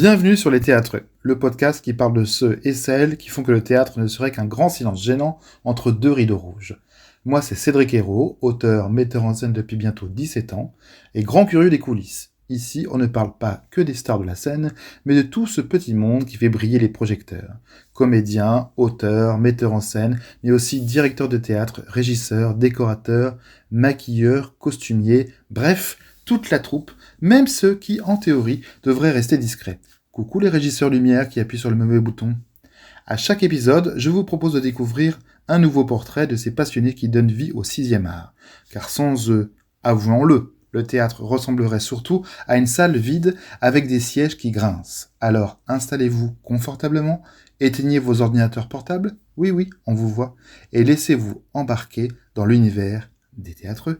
Bienvenue sur Les Théâtreux, le podcast qui parle de ceux et celles qui font que le théâtre ne serait qu'un grand silence gênant entre deux rideaux rouges. Moi, c'est Cédric Hérault, auteur, metteur en scène depuis bientôt 17 ans, et grand curieux des coulisses. Ici, on ne parle pas que des stars de la scène, mais de tout ce petit monde qui fait briller les projecteurs. Comédiens, auteurs, metteurs en scène, mais aussi directeurs de théâtre, régisseurs, décorateurs, maquilleurs, costumiers, bref, toute la troupe, même ceux qui, en théorie, devraient rester discrets. Coucou les régisseurs lumière qui appuient sur le mauvais bouton. À chaque épisode, je vous propose de découvrir un nouveau portrait de ces passionnés qui donnent vie au 6e art. Car sans eux, avouons-le, le théâtre ressemblerait surtout à une salle vide avec des sièges qui grincent. Alors installez-vous confortablement, éteignez vos ordinateurs portables, oui, on vous voit, et laissez-vous embarquer dans l'univers des théâtreux.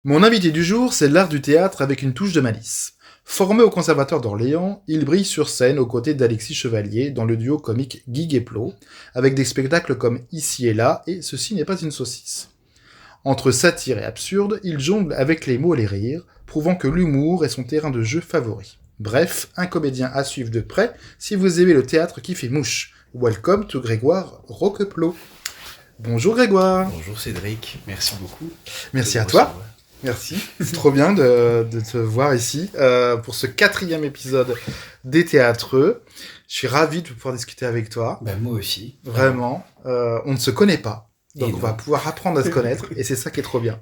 Mon invité du jour, c'est l'art du théâtre avec une touche de malice. Formé au Conservatoire d'Orléans, il brille sur scène aux côtés d'Alexis Chevalier dans le duo comique Guy Guesplot, avec des spectacles comme Ici et là et Ceci n'est pas une saucisse. Entre satire et absurde, il jongle avec les mots et les rires, prouvant que l'humour est son terrain de jeu favori. Bref, un comédien à suivre de près si vous aimez le théâtre qui fait mouche. Welcome to Grégoire Roqueplot. Bonjour Grégoire. Bonjour Cédric, merci beaucoup. Merci à toi. Merci, c'est trop bien de te voir ici pour ce 4e épisode des Théâtreux. Je suis ravi de pouvoir discuter avec toi. Moi aussi. Vraiment, on ne se connaît pas, donc on va pouvoir apprendre à se connaître et c'est ça qui est trop bien.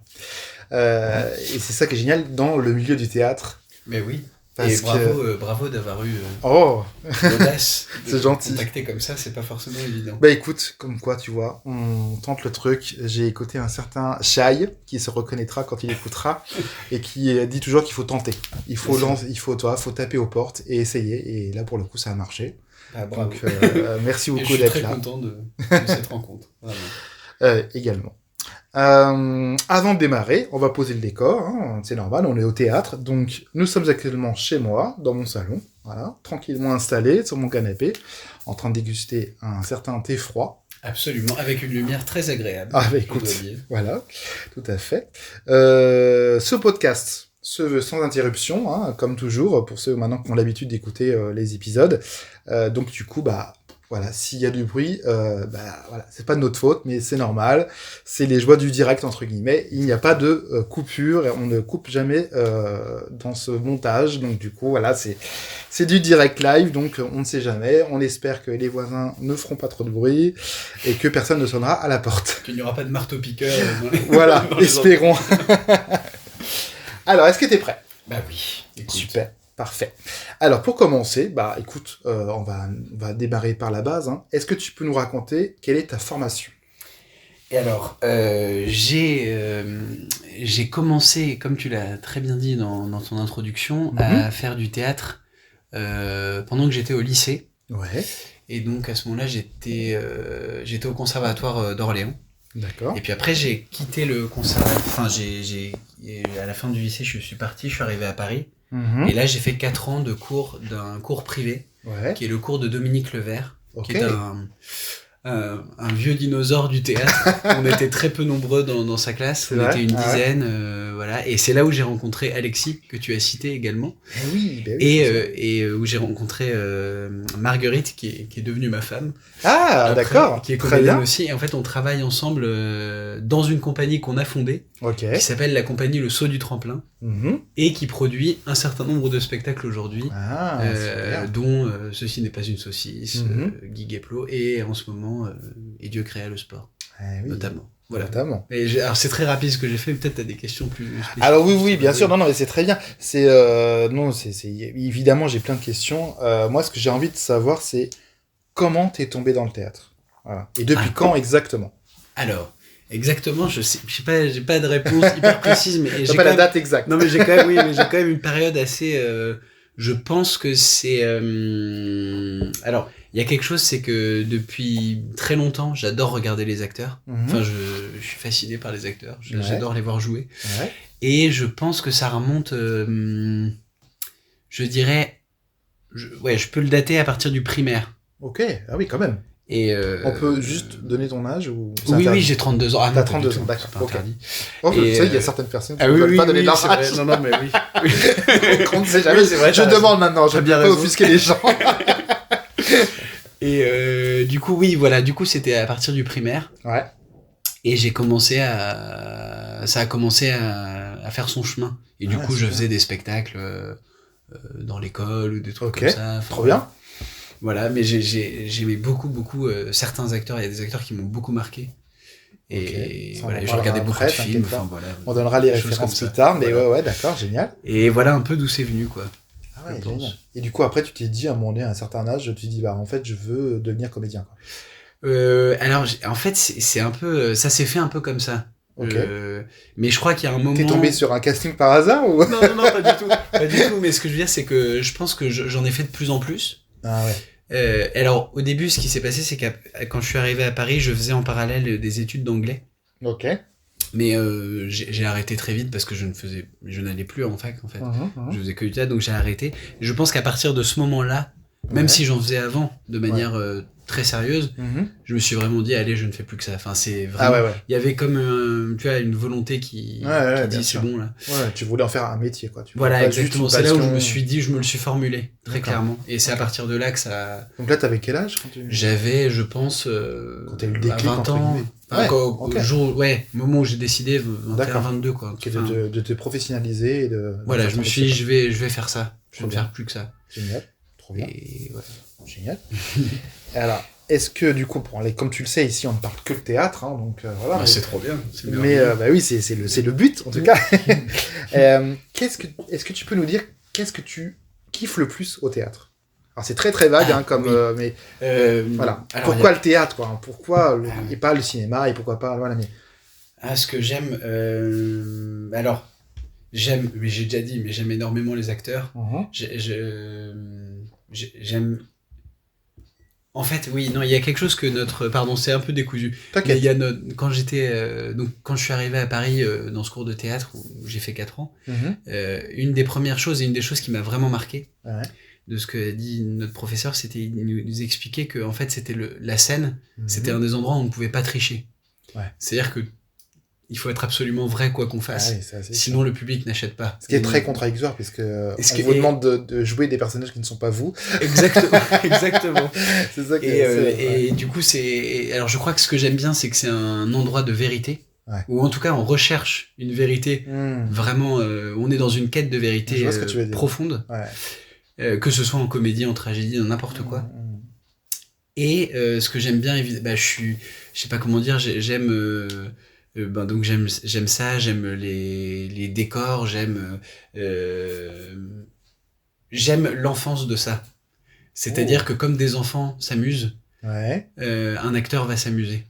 Et c'est ça qui est génial dans le milieu du théâtre. Mais oui, parce bravo d'avoir eu l'audace de gentil. Contacter comme ça, c'est pas forcément évident. Écoute, comme quoi tu vois, on tente le truc. J'ai écouté un certain Shai qui se reconnaîtra quand il écoutera et qui dit toujours qu'il faut tenter. Il faut taper aux portes et essayer. Et là pour le coup ça a marché. Bravo. Donc merci beaucoup d'être là. Je suis très content de cette rencontre. Également. Avant de démarrer, on va poser le décor, hein, c'est normal, on est au théâtre, donc nous sommes actuellement chez moi, dans mon salon, voilà, tranquillement installé sur mon canapé, en train de déguster un certain thé froid. Absolument, avec une lumière très agréable. Écoute, voilà, tout à fait. Ce podcast se veut sans interruption, hein, comme toujours, pour ceux maintenant qui ont l'habitude d'écouter les épisodes. Donc du coup, voilà, s'il y a du bruit, voilà, c'est pas de notre faute, mais c'est normal. C'est les joies du direct, entre guillemets. Il n'y a pas de coupure, et on ne coupe jamais dans ce montage. Donc du coup, voilà, c'est du direct live, donc on ne sait jamais. On espère que les voisins ne feront pas trop de bruit et que personne ne sonnera à la porte. Qu'il n'y aura pas de marteau-piqueur. Voilà, espérons. Alors, est-ce que t'es prêt ? Oui. Écoute. Super. Parfait. Alors, pour commencer, écoute, on va démarrer par la base. Hein. Est-ce que tu peux nous raconter quelle est ta formation ? Et alors, j'ai commencé, comme tu l'as très bien dit dans ton introduction, à faire du théâtre pendant que j'étais au lycée. Ouais. Et donc, à ce moment-là, j'étais au Conservatoire d'Orléans. D'accord. Et puis après, j'ai quitté le conservatoire. Enfin, à la fin du lycée, je suis arrivé à Paris. Et là, j'ai fait 4 ans d'un cours privé, qui est le cours de Dominique Levert, qui est un vieux dinosaure du théâtre. On était très peu nombreux dans sa classe, on était une dizaine, voilà. Et c'est là où j'ai rencontré Alexis, que tu as cité également. Oui. Et où j'ai rencontré Marguerite, qui est devenue ma femme. D'accord. Qui est comédienne aussi. Et en fait, on travaille ensemble dans une compagnie qu'on a fondée, qui s'appelle la compagnie Le Saut du Tremplin, et qui produit un certain nombre de spectacles aujourd'hui, dont Ceci n'est pas une saucisse, Guy Guesplot, et en ce moment, Et Dieu créa le sport, notamment. Voilà. Notamment. Alors c'est très rapide ce que j'ai fait, peut-être t'as des questions plus spécifiques. Alors oui, bien sûr, non, mais c'est très bien. C'est évidemment j'ai plein de questions. Moi, ce que j'ai envie de savoir, c'est comment t'es tombé dans le théâtre. Voilà. Et depuis quand exactement ? Alors, exactement, je sais pas, j'ai pas de réponse hyper précise, mais j'ai pas la date exacte. Non, mais j'ai quand même une période assez. Je pense que c'est. Alors, il y a quelque chose, c'est que depuis très longtemps, j'adore regarder les acteurs. Enfin, je suis fasciné par les acteurs. J'adore les voir jouer. Ouais. Et je pense que ça remonte. Je dirais. Je peux le dater à partir du primaire. Ok, ah oui, quand même. Et on peut juste donner ton âge ou oui, j'ai 32 ans. Ah, t'as 32 ans, d'accord. C'est pas interdit. Oh, tu sais, il y a certaines personnes qui ne veulent pas donner leur âge. Non, mais oui. On ne sait jamais. Oui, c'est vrai, je demande maintenant, je ne vais pas offusquer les gens. Et du coup, oui, voilà. Du coup, c'était à partir du primaire. Ouais. Et ça a commencé à faire son chemin. Et du coup, je faisais des spectacles dans l'école ou des trucs comme ça. Trop bien. Voilà, mais j'aimais beaucoup certains acteurs. Il y a des acteurs qui m'ont beaucoup marqué. Et voilà, je regardais beaucoup de films. Enfin, voilà, on donnera les références plus tard, mais ouais, d'accord, génial. Et voilà un peu d'où c'est venu, quoi. Ah ouais, génial. Et du coup, après, tu t'es dit, à un moment donné, à un certain âge, tu t'es dit, bah, en fait, je veux devenir comédien, quoi. Alors, en fait, c'est un peu, ça s'est fait un peu comme ça. Okay. Mais je crois qu'il y a un moment. T'es tombé sur un casting par hasard ou? Non, pas du tout. Pas du tout. Mais ce que je veux dire, c'est que je pense que j'en ai fait de plus en plus. Ah ouais. Alors, au début, ce qui s'est passé, c'est que quand je suis arrivé à Paris, je faisais en parallèle des études d'anglais. Ok. Mais j'ai arrêté très vite parce que je n'allais plus en fac, en fait. Je faisais que du théâtre, donc j'ai arrêté. Et je pense qu'à partir de ce moment-là, même si j'en faisais avant, de manière très sérieuse, je me suis vraiment dit, allez, je ne fais plus que ça. Enfin, c'est vraiment... Il y avait comme, tu vois, une volonté qui dit, c'est bon, là. Ouais, tu voulais en faire un métier, quoi. Voilà, exactement. C'est là où je me suis dit, je me le suis formulé, très clairement. Et c'est à partir de là que ça... Donc là, t'avais quel âge quand J'avais, je pense, quand t'as eu le déclic, 20 ans. Au moment où j'ai décidé, 21, 22, quoi. Okay, de te professionnaliser et de... Voilà, je me suis dit, je vais faire ça. Je vais ne faire plus que ça. Génial. Trop bien. Et ouais. Génial. Alors, est-ce que du coup, comme tu le sais, ici on ne parle que de théâtre, hein, donc voilà. C'est trop bien. Mais bah oui, c'est le but en tout cas. Est-ce que tu peux nous dire qu'est-ce que tu kiffes le plus au théâtre? Alors c'est très très vague, mais voilà. Alors, pourquoi le théâtre, quoi? Pourquoi et pas le cinéma et pourquoi pas voilà mais. Ce que j'aime, alors j'aime, mais j'ai déjà dit, mais j'aime énormément les acteurs. J'aime. En fait, oui, non, il y a quelque chose que pardon, c'est un peu décousu. T'inquiète. Il y a quand je suis arrivé à Paris dans ce cours de théâtre où j'ai fait 4 ans, une des premières choses et une des choses qui m'a vraiment marqué de ce que dit notre professeur, c'était il nous expliquait que en fait c'était la scène, c'était un des endroits où on ne pouvait pas tricher. C'est-à-dire que il faut être absolument vrai quoi qu'on fasse. Sinon le public n'achète pas. Ce qui est très contradictoire puisque on vous demande de jouer des personnages qui ne sont pas vous. Exactement. C'est ça et du coup alors je crois que ce que j'aime bien c'est que c'est un endroit de vérité. Ou en tout cas on recherche une vérité vraiment on est dans une quête de vérité profonde. Que ce soit en comédie, en tragédie, dans n'importe quoi. Et ce que j'aime bien, je sais pas comment dire, donc j'aime ça, j'aime les décors, j'aime l'enfance de ça. C'est-à-dire que comme des enfants s'amusent, un acteur va s'amuser.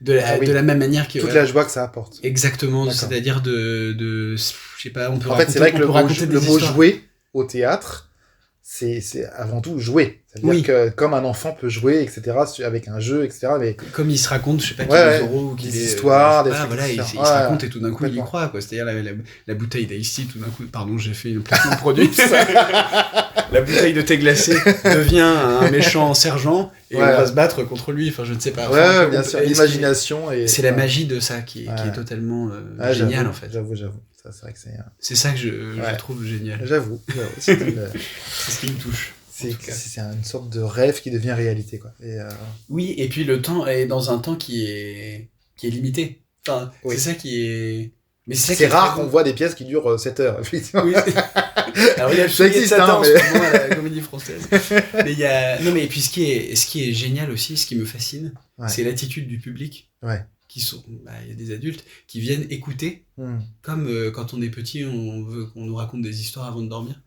De la même manière que toute la joie que ça apporte. Exactement, c'est-à-dire je sais pas, on peut en fait, c'est vrai que le mot jouer au théâtre, c'est avant tout jouer. C'est-à-dire que comme un enfant peut jouer, etc., avec un jeu, etc., mais... Comme il se raconte, je sais pas, qu'il est Zorro, des histoires, des trucs voilà, il se raconte et tout d'un coup il y croit, quoi. C'est-à-dire la bouteille d'Ice-T, tout d'un coup, pardon, j'ai fait une placement de produit. La bouteille de thé glacé devient un méchant sergent et on va se battre contre lui, enfin je ne sais pas. Enfin, bien sûr, l'imagination et... C'est la magie de ça qui est totalement géniale, en fait. J'avoue. Ça, c'est vrai que c'est ça que je trouve génial. J'avoue. C'est ce qui me touche. C'est une sorte de rêve qui devient réalité, quoi. Oui, et puis le temps est dans un temps qui est limité. Enfin, c'est ça qui est... Mais c'est rare qu'on voit des pièces qui durent 7 heures, effectivement. Oui, alors il y a ça existe, en ce moment à la comédie française. Mais il y a... Non, mais et puis ce qui est génial aussi, ce qui me fascine, c'est l'attitude du public. Qui sont, il y a des adultes qui viennent écouter, comme quand on est petit, on veut qu'on nous raconte des histoires avant de dormir.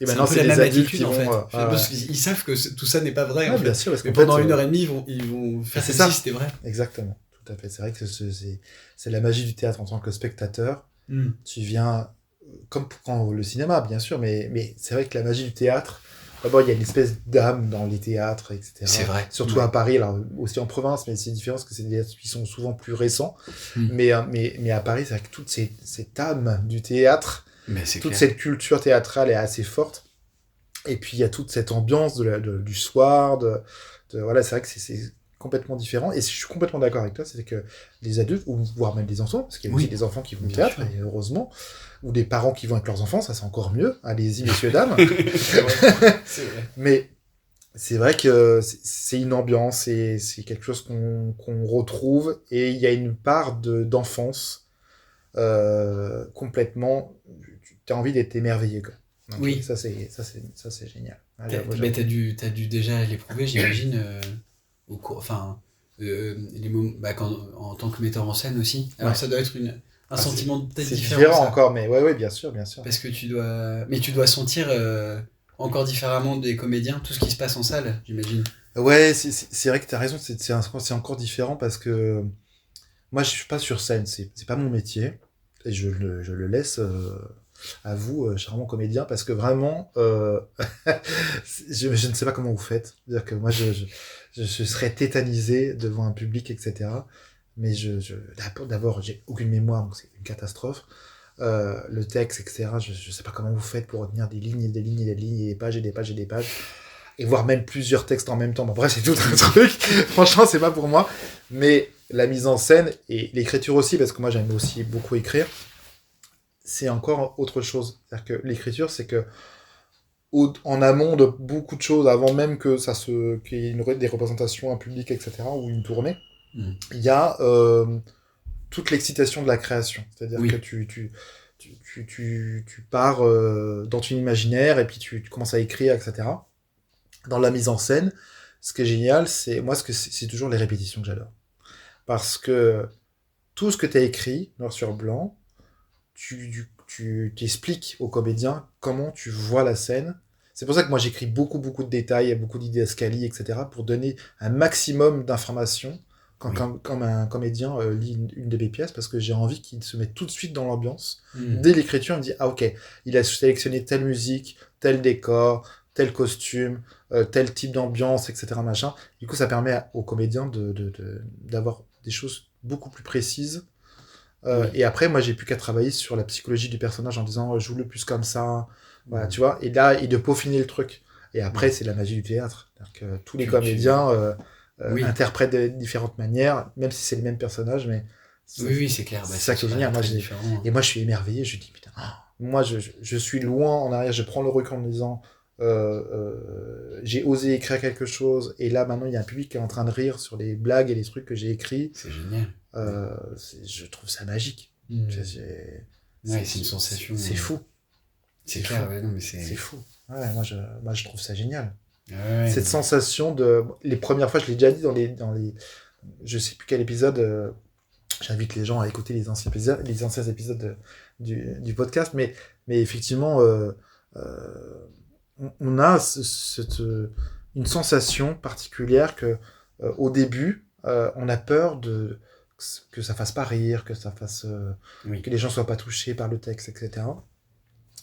Et maintenant, c'est la même attitude, en fait. Parce qu'ils savent que tout ça n'est pas vrai. En fait. Bien sûr, parce que pendant 1h30, ils vont faire comme si c'était vrai. Exactement, tout à fait. C'est vrai que c'est la magie du théâtre en tant que spectateur. Tu viens, comme quand le cinéma, bien sûr, mais c'est vrai que la magie du théâtre, d'abord, il y a une espèce d'âme dans les théâtres, etc. C'est vrai. Surtout à Paris, alors aussi en province, mais c'est différent parce que c'est des théâtres qui sont souvent plus récents. Mais à Paris, c'est vrai que toute cette âme du théâtre, toute cette culture théâtrale est assez forte. Et puis il y a toute cette ambiance du soir, voilà, c'est vrai que c'est complètement différent. Et je suis complètement d'accord avec toi, c'est que les adultes, ou voire même des enfants, parce qu'il y a aussi des enfants qui vont au théâtre, et heureusement, ou des parents qui vont avec leurs enfants, ça c'est encore mieux. Allez-y, messieurs, dames. C'est vrai. Mais c'est vrai que c'est une ambiance, c'est quelque chose qu'on retrouve, et il y a une part d'enfance complètement. Tu as envie d'être émerveillé, quoi. Donc, oui. Ça, c'est génial. T'as dû déjà l'éprouver, j'imagine, au cours, enfin, les moments, en tant que metteur en scène aussi. Alors ça doit être un sentiment peut-être différent. C'est différent encore, mais ouais, bien sûr. Parce que tu dois sentir encore différemment des comédiens tout ce qui se passe en salle, j'imagine. Ouais, c'est vrai que t'as raison, c'est encore différent parce que moi je suis pas sur scène, c'est pas mon métier, et je le laisse à vous, charmant comédien, parce que vraiment, je ne sais pas comment vous faites. C'est-à-dire que moi, je serais tétanisé devant un public, etc. Mais d'abord, j'ai aucune mémoire, donc c'est une catastrophe. Le texte, etc. Je sais pas comment vous faites pour retenir des lignes et des lignes et des lignes, et des pages et des pages et des pages, et voir même plusieurs textes en même temps. Bon, bref, c'est tout un truc. Franchement, c'est pas pour moi. Mais la mise en scène et l'écriture aussi, parce que moi, j'aime aussi beaucoup écrire, c'est encore autre chose. C'est-à-dire que l'écriture, c'est que en amont de beaucoup de choses, avant même que qu'il y ait des représentations, un public, etc., ou une tournée, il y a toute l'excitation de la création. C'est-à-dire que tu pars dans ton imaginaire, et puis tu commences à écrire, etc. Dans la mise en scène, ce qui est génial, c'est toujours les répétitions que j'adore. Parce que tout ce que tu as écrit, noir sur blanc, tu expliques aux comédiens comment tu vois la scène. C'est pour ça que moi j'écris beaucoup de détails, beaucoup d'idéascalies, etc. pour donner un maximum d'informations quand un comédien lit une de mes pièces, parce que j'ai envie qu'il se mette tout de suite dans l'ambiance. Dès l'écriture, il me dit, ah ok, il a sélectionné telle musique, tel décor, tel costume, tel type d'ambiance, etc. Machin. Du coup, ça permet aux comédiens d'avoir des choses beaucoup plus précises. Et après, moi, j'ai plus qu'à travailler sur la psychologie du personnage en disant joue-le plus comme ça, voilà, tu vois, et de peaufiner le truc. Et après, c'est la magie du théâtre. C'est-à-dire que tous les comédiens interprètent de différentes manières, même si c'est les mêmes personnages, mais oui, c'est clair. C'est ça qui est génial. Et moi, je suis émerveillé, je dis putain, moi, je suis loin en arrière, je prends le recul en me disant j'ai osé écrire quelque chose, et là maintenant il y a un public qui est en train de rire sur les blagues et les trucs que j'ai écrits. C'est génial. Je trouve ça magique. C'est une sensation. C'est fou. C'est clair, ouais, non, mais c'est fou. Ouais, moi je trouve ça génial. Ouais, cette sensation de. Les premières fois, je l'ai déjà dit dans les. Je sais plus quel épisode. J'invite les gens à écouter les anciens épisodes du podcast, mais effectivement. On a une sensation particulière que au début on a peur que ça fasse pas rire, que ça fasse que les gens soient pas touchés par le texte, etc.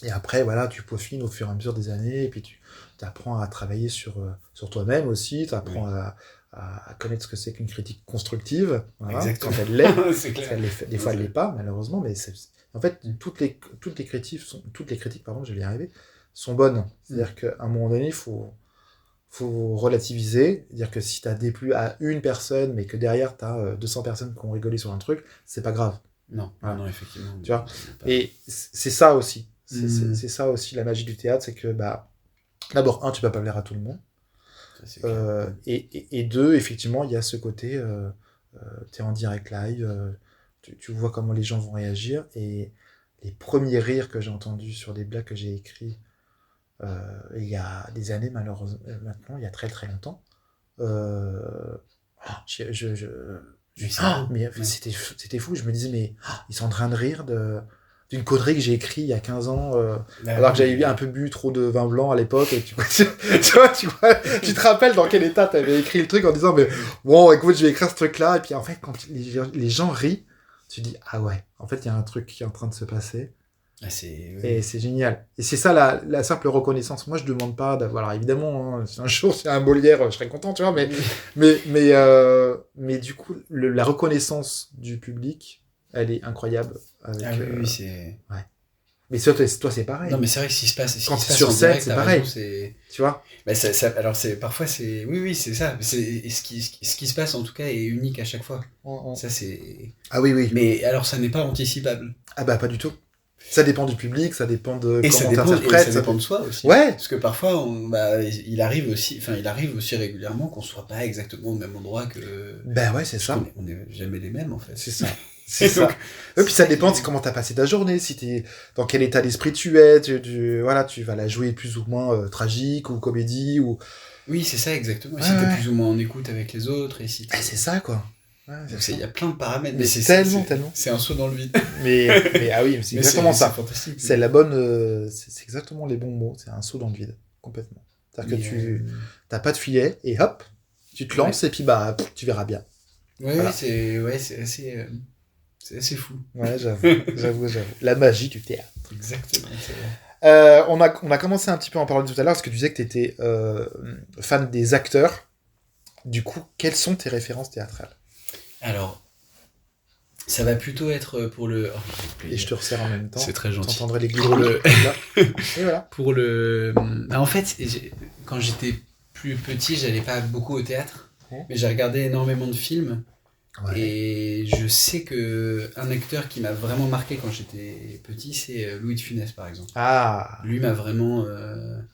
Et après voilà, tu peaufines au fur et à mesure des années, et puis tu apprends à travailler sur toi-même aussi, tu apprends à connaître ce que c'est qu'une critique constructive, voilà, quand elle l'est. Des fois elle l'est pas, malheureusement, mais en fait toutes les critiques je vais y arriver, sont bonnes. C'est-à-dire qu'à un moment donné, il faut relativiser. Dire que si tu as déplu à une personne, mais que derrière, tu as 200 personnes qui ont rigolé sur un truc, c'est pas grave. Non, voilà. Non, effectivement. Tu vois, et c'est ça aussi. C'est ça aussi la magie du théâtre, c'est que, d'abord, tu peux pas plaire à tout le monde. Et deux, effectivement, il y a ce côté, tu es en direct live, tu vois comment les gens vont réagir, et les premiers rires que j'ai entendus sur des blagues que j'ai écrits il y a des années, malheureusement, maintenant, il y a très très longtemps. C'était fou, je me disais, mais ils sont en train de rire d'une connerie que j'ai écrite il y a 15 ans, alors que j'avais un peu bu trop de vin blanc à l'époque, et tu te rappelles dans quel état tu avais écrit le truc en disant, mais bon, écoute, je vais écrire ce truc-là, et puis en fait, quand les gens rient, tu dis, ah ouais, en fait, il y a un truc qui est en train de se passer. Et c'est génial. Et c'est ça la simple reconnaissance. Moi, je demande pas d'avoir. Alors, évidemment, hein, si un jour c'est un Molière, je serais content, tu vois. Mais du coup, la reconnaissance du public, elle est incroyable. Avec, c'est. Ouais. Mais toi, c'est pareil. Non, mais c'est vrai que ce qui se passe, quand c'est sur scène, c'est pareil. Tu vois. Bah, alors parfois c'est, oui, c'est ça. Ce qui se passe en tout cas est unique à chaque fois. Ça c'est. Ah oui. Mais alors ça n'est pas anticipable. Ah bah pas du tout. Ça dépend du public, ça dépend de comment t'interprètes. Ça dépend de soi aussi. Ouais. Parce que parfois, il arrive aussi régulièrement qu'on soit pas exactement au même endroit que. Ben ouais, c'est ça. On n'est jamais les mêmes en fait. C'est ça. C'est ça. Et puis ça dépend de comment t'as passé ta journée, si t'es dans quel état d'esprit tu es, voilà, tu vas la jouer plus ou moins tragique ou comédie ou. Oui, c'est ça exactement. Si t'es plus ou moins en écoute avec les autres et si. C'est ça quoi. Il y a plein de paramètres. Mais c'est tellement. C'est un saut dans le vide. mais ah oui, c'est exactement ça. C'est fantastique. C'est la bonne. C'est exactement les bons mots. C'est un saut dans le vide, complètement. C'est-à-dire que tu t'as pas de filet et hop, tu te lances et puis tu verras bien. Ouais, voilà. C'est assez fou. Ouais, j'avoue. La magie du théâtre. Exactement. On a commencé un petit peu à en parler tout à l'heure parce que tu disais que tu étais fan des acteurs. Du coup, quelles sont tes références théâtrales ? Alors, ça va plutôt être pour le... Et je te resserre en même temps. C'est très gentil. T'entendrais les glissements là. Et voilà. Pour le... En fait, quand j'étais plus petit, j'allais pas beaucoup au théâtre, mais j'ai regardé énormément de films. Ouais. Et je sais qu'un acteur qui m'a vraiment marqué quand j'étais petit, c'est Louis de Funès, par exemple. Ah. Lui m'a vraiment...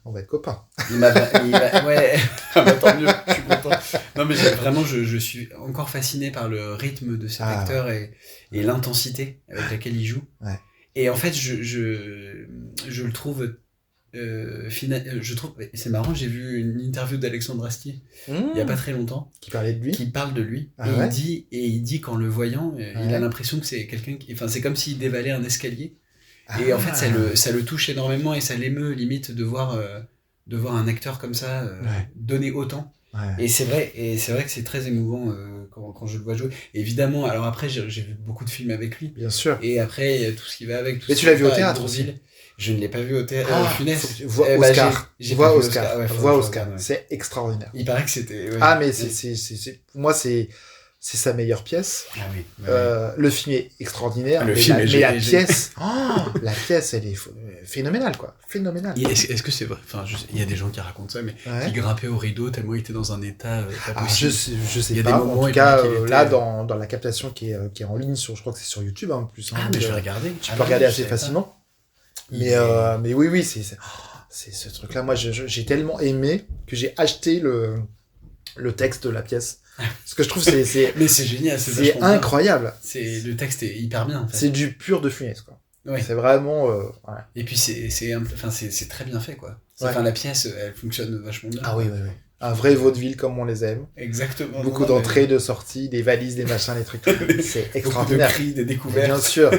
On va être copains. Ouais, tant mieux, je suis content. Non, mais je suis encore fasciné par le rythme de cet acteur et l'intensité avec laquelle il joue. Ouais. Et en fait, je le trouve... je trouve, c'est marrant, j'ai vu une interview d'Alexandre Astier il y a pas très longtemps qui parlait de lui, qui parle de lui il dit qu'en le voyant il a l'impression que c'est quelqu'un c'est comme s'il dévalait un escalier et en fait ça le touche énormément et ça l'émeut limite de voir un acteur comme ça donner autant. Et c'est vrai que c'est très émouvant quand je le vois jouer. Et évidemment, alors après j'ai vu beaucoup de films avec lui. Bien sûr. Et après il y a tout ce qui va avec. Mais tu l'as vu au théâtre aussi. Je ne l'ai pas vu au théâtre. Funès. Vois Oscar. Vois Oscar. Ouais. C'est extraordinaire. Il paraît que c'était. Ouais. Ah mais moi c'est sa meilleure pièce. Ah oui. Le film est extraordinaire. La pièce, la pièce, elle est phénoménale quoi. Phénoménale. Est-ce que c'est vrai ? Enfin, il y a des gens qui racontent ça, mais qui grimpaient au rideau tellement il était dans un état pas possible. Je sais pas. En tout cas, là dans la captation qui est en ligne sur, je crois que c'est sur YouTube en plus. Mais je vais regarder. Tu peux regarder assez facilement. Mais oui, c'est ce truc-là. Moi, j'ai tellement aimé que j'ai acheté le texte de la pièce. Parce que je trouve mais c'est génial, c'est incroyable. Le texte est hyper bien. En fait. C'est du pur de Funès, quoi. Ouais. C'est vraiment. Et puis c'est très bien fait, quoi. La pièce, elle fonctionne vachement bien. Ah oui. Un vrai vaudeville comme on les aime. Exactement. Beaucoup d'entrées, de sorties, des valises, des machins, des trucs. C'est extraordinaire. Beaucoup de cris, des découvertes. Bien sûr.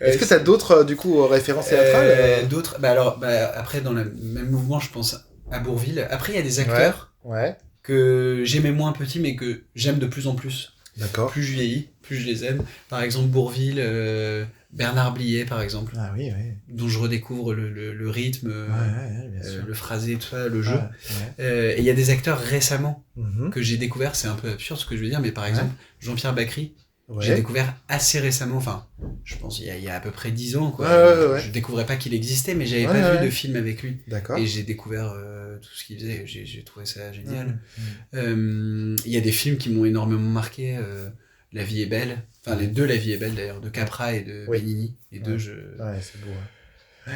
Est-ce que tu as d'autres, du coup, références théâtrales D'autres après, dans le même mouvement, je pense à Bourvil. Après, il y a des acteurs que j'aimais moins petit, mais que j'aime de plus en plus. D'accord. Plus je vieillis, plus je les aime. Par exemple, Bourvil, Bernard Blier, par exemple. Ah oui. Dont je redécouvre le rythme, le phrasé, tout ça, le jeu. Ouais. Et il y a des acteurs récemment que j'ai découvert, c'est un peu absurde ce que je veux dire, mais par exemple, Jean-Pierre Bacry, j'ai découvert assez récemment, enfin, je pense il y a à peu près 10 ans, quoi. Je découvrais pas qu'il existait, mais j'avais pas vu de film avec lui. D'accord. Et j'ai découvert tout ce qu'il faisait, j'ai trouvé ça génial. Il y a des films qui m'ont énormément marqué, La vie est belle, enfin les deux La vie est belle d'ailleurs, de Capra et de Benigni, les deux Ouais, c'est beau.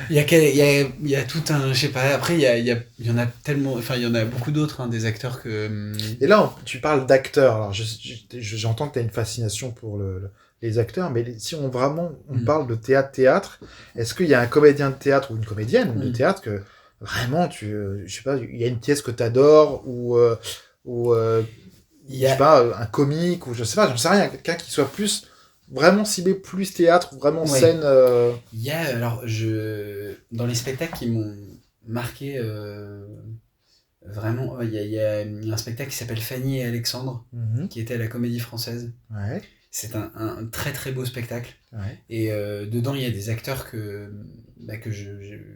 Il y a tout un, je sais pas, après il y en a tellement, enfin il y en a beaucoup d'autres, des acteurs que... Et là, tu parles d'acteurs, alors j'entends que tu as une fascination pour les acteurs, mais si on parle de théâtre, est-ce qu'il y a un comédien de théâtre ou une comédienne de théâtre que vraiment, je sais pas, il y a une pièce que tu adores ou je sais pas, un comique ou j'en sais rien, quelqu'un qui soit plus... vraiment ciblé plus théâtre, vraiment scène... Il y a, alors, dans les spectacles qui m'ont marqué, vraiment, il y a un spectacle qui s'appelle Fanny et Alexandre, qui était à la Comédie Française. Ouais. C'est un très très beau spectacle. Ouais. Et dedans, il y a des acteurs que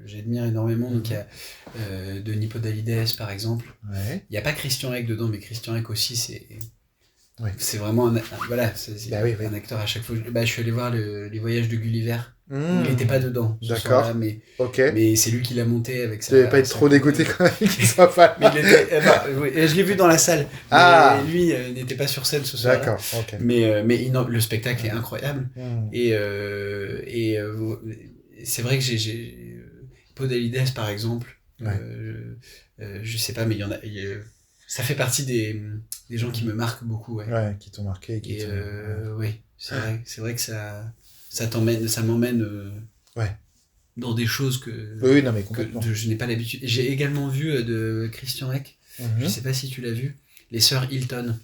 j'admire énormément. Donc, il y a Denis Podalides, par exemple. Ouais. Il n'y a pas Christian Rec dedans, mais Christian Rec aussi, Oui. C'est vraiment voilà, c'est un acteur à chaque fois. Je suis allé voir les voyages de Gulliver. Il n'était pas dedans. D'accord. Mais c'est lui qui l'a monté avec ça. Tu devais pas être trop dégoûté quand même qu'il soit pas là. Je l'ai vu dans la salle. Mais lui, il n'était pas sur scène ce soir. D'accord. Okay. Mais le spectacle est incroyable. Et c'est vrai que j'ai Podalides par exemple. Je sais pas, mais il y en a. Ça fait partie des gens qui me marquent beaucoup. Ouais, qui t'ont marqué. Oui, c'est vrai que ça m'emmène dans des choses que je n'ai pas l'habitude. J'ai également vu de Christian Eck, je sais pas si tu l'as vu, Les Sœurs Hilton.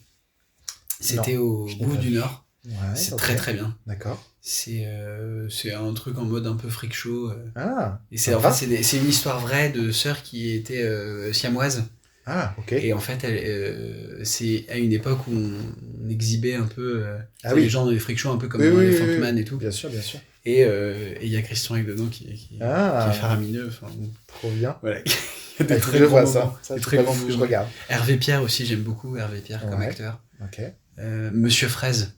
C'était au bout du Nord. Ouais, c'est très très bien. D'accord. C'est un truc en mode un peu freak show. Et c'est une histoire vraie de sœurs qui étaient siamoises. Ah, ok. Et en fait, c'est à une époque où on exhibait un peu les gens dans les freak shows, un peu comme dans les Funkman et tout. Bien sûr, bien sûr. Et il y a Christian Eck dedans qui est faramineux. Trop bien. Voilà. Il y a des très grands moments. Ça, très grands moments. Je regarde. Hervé Pierre aussi, j'aime beaucoup Hervé Pierre comme acteur. Ok. Monsieur Fraise.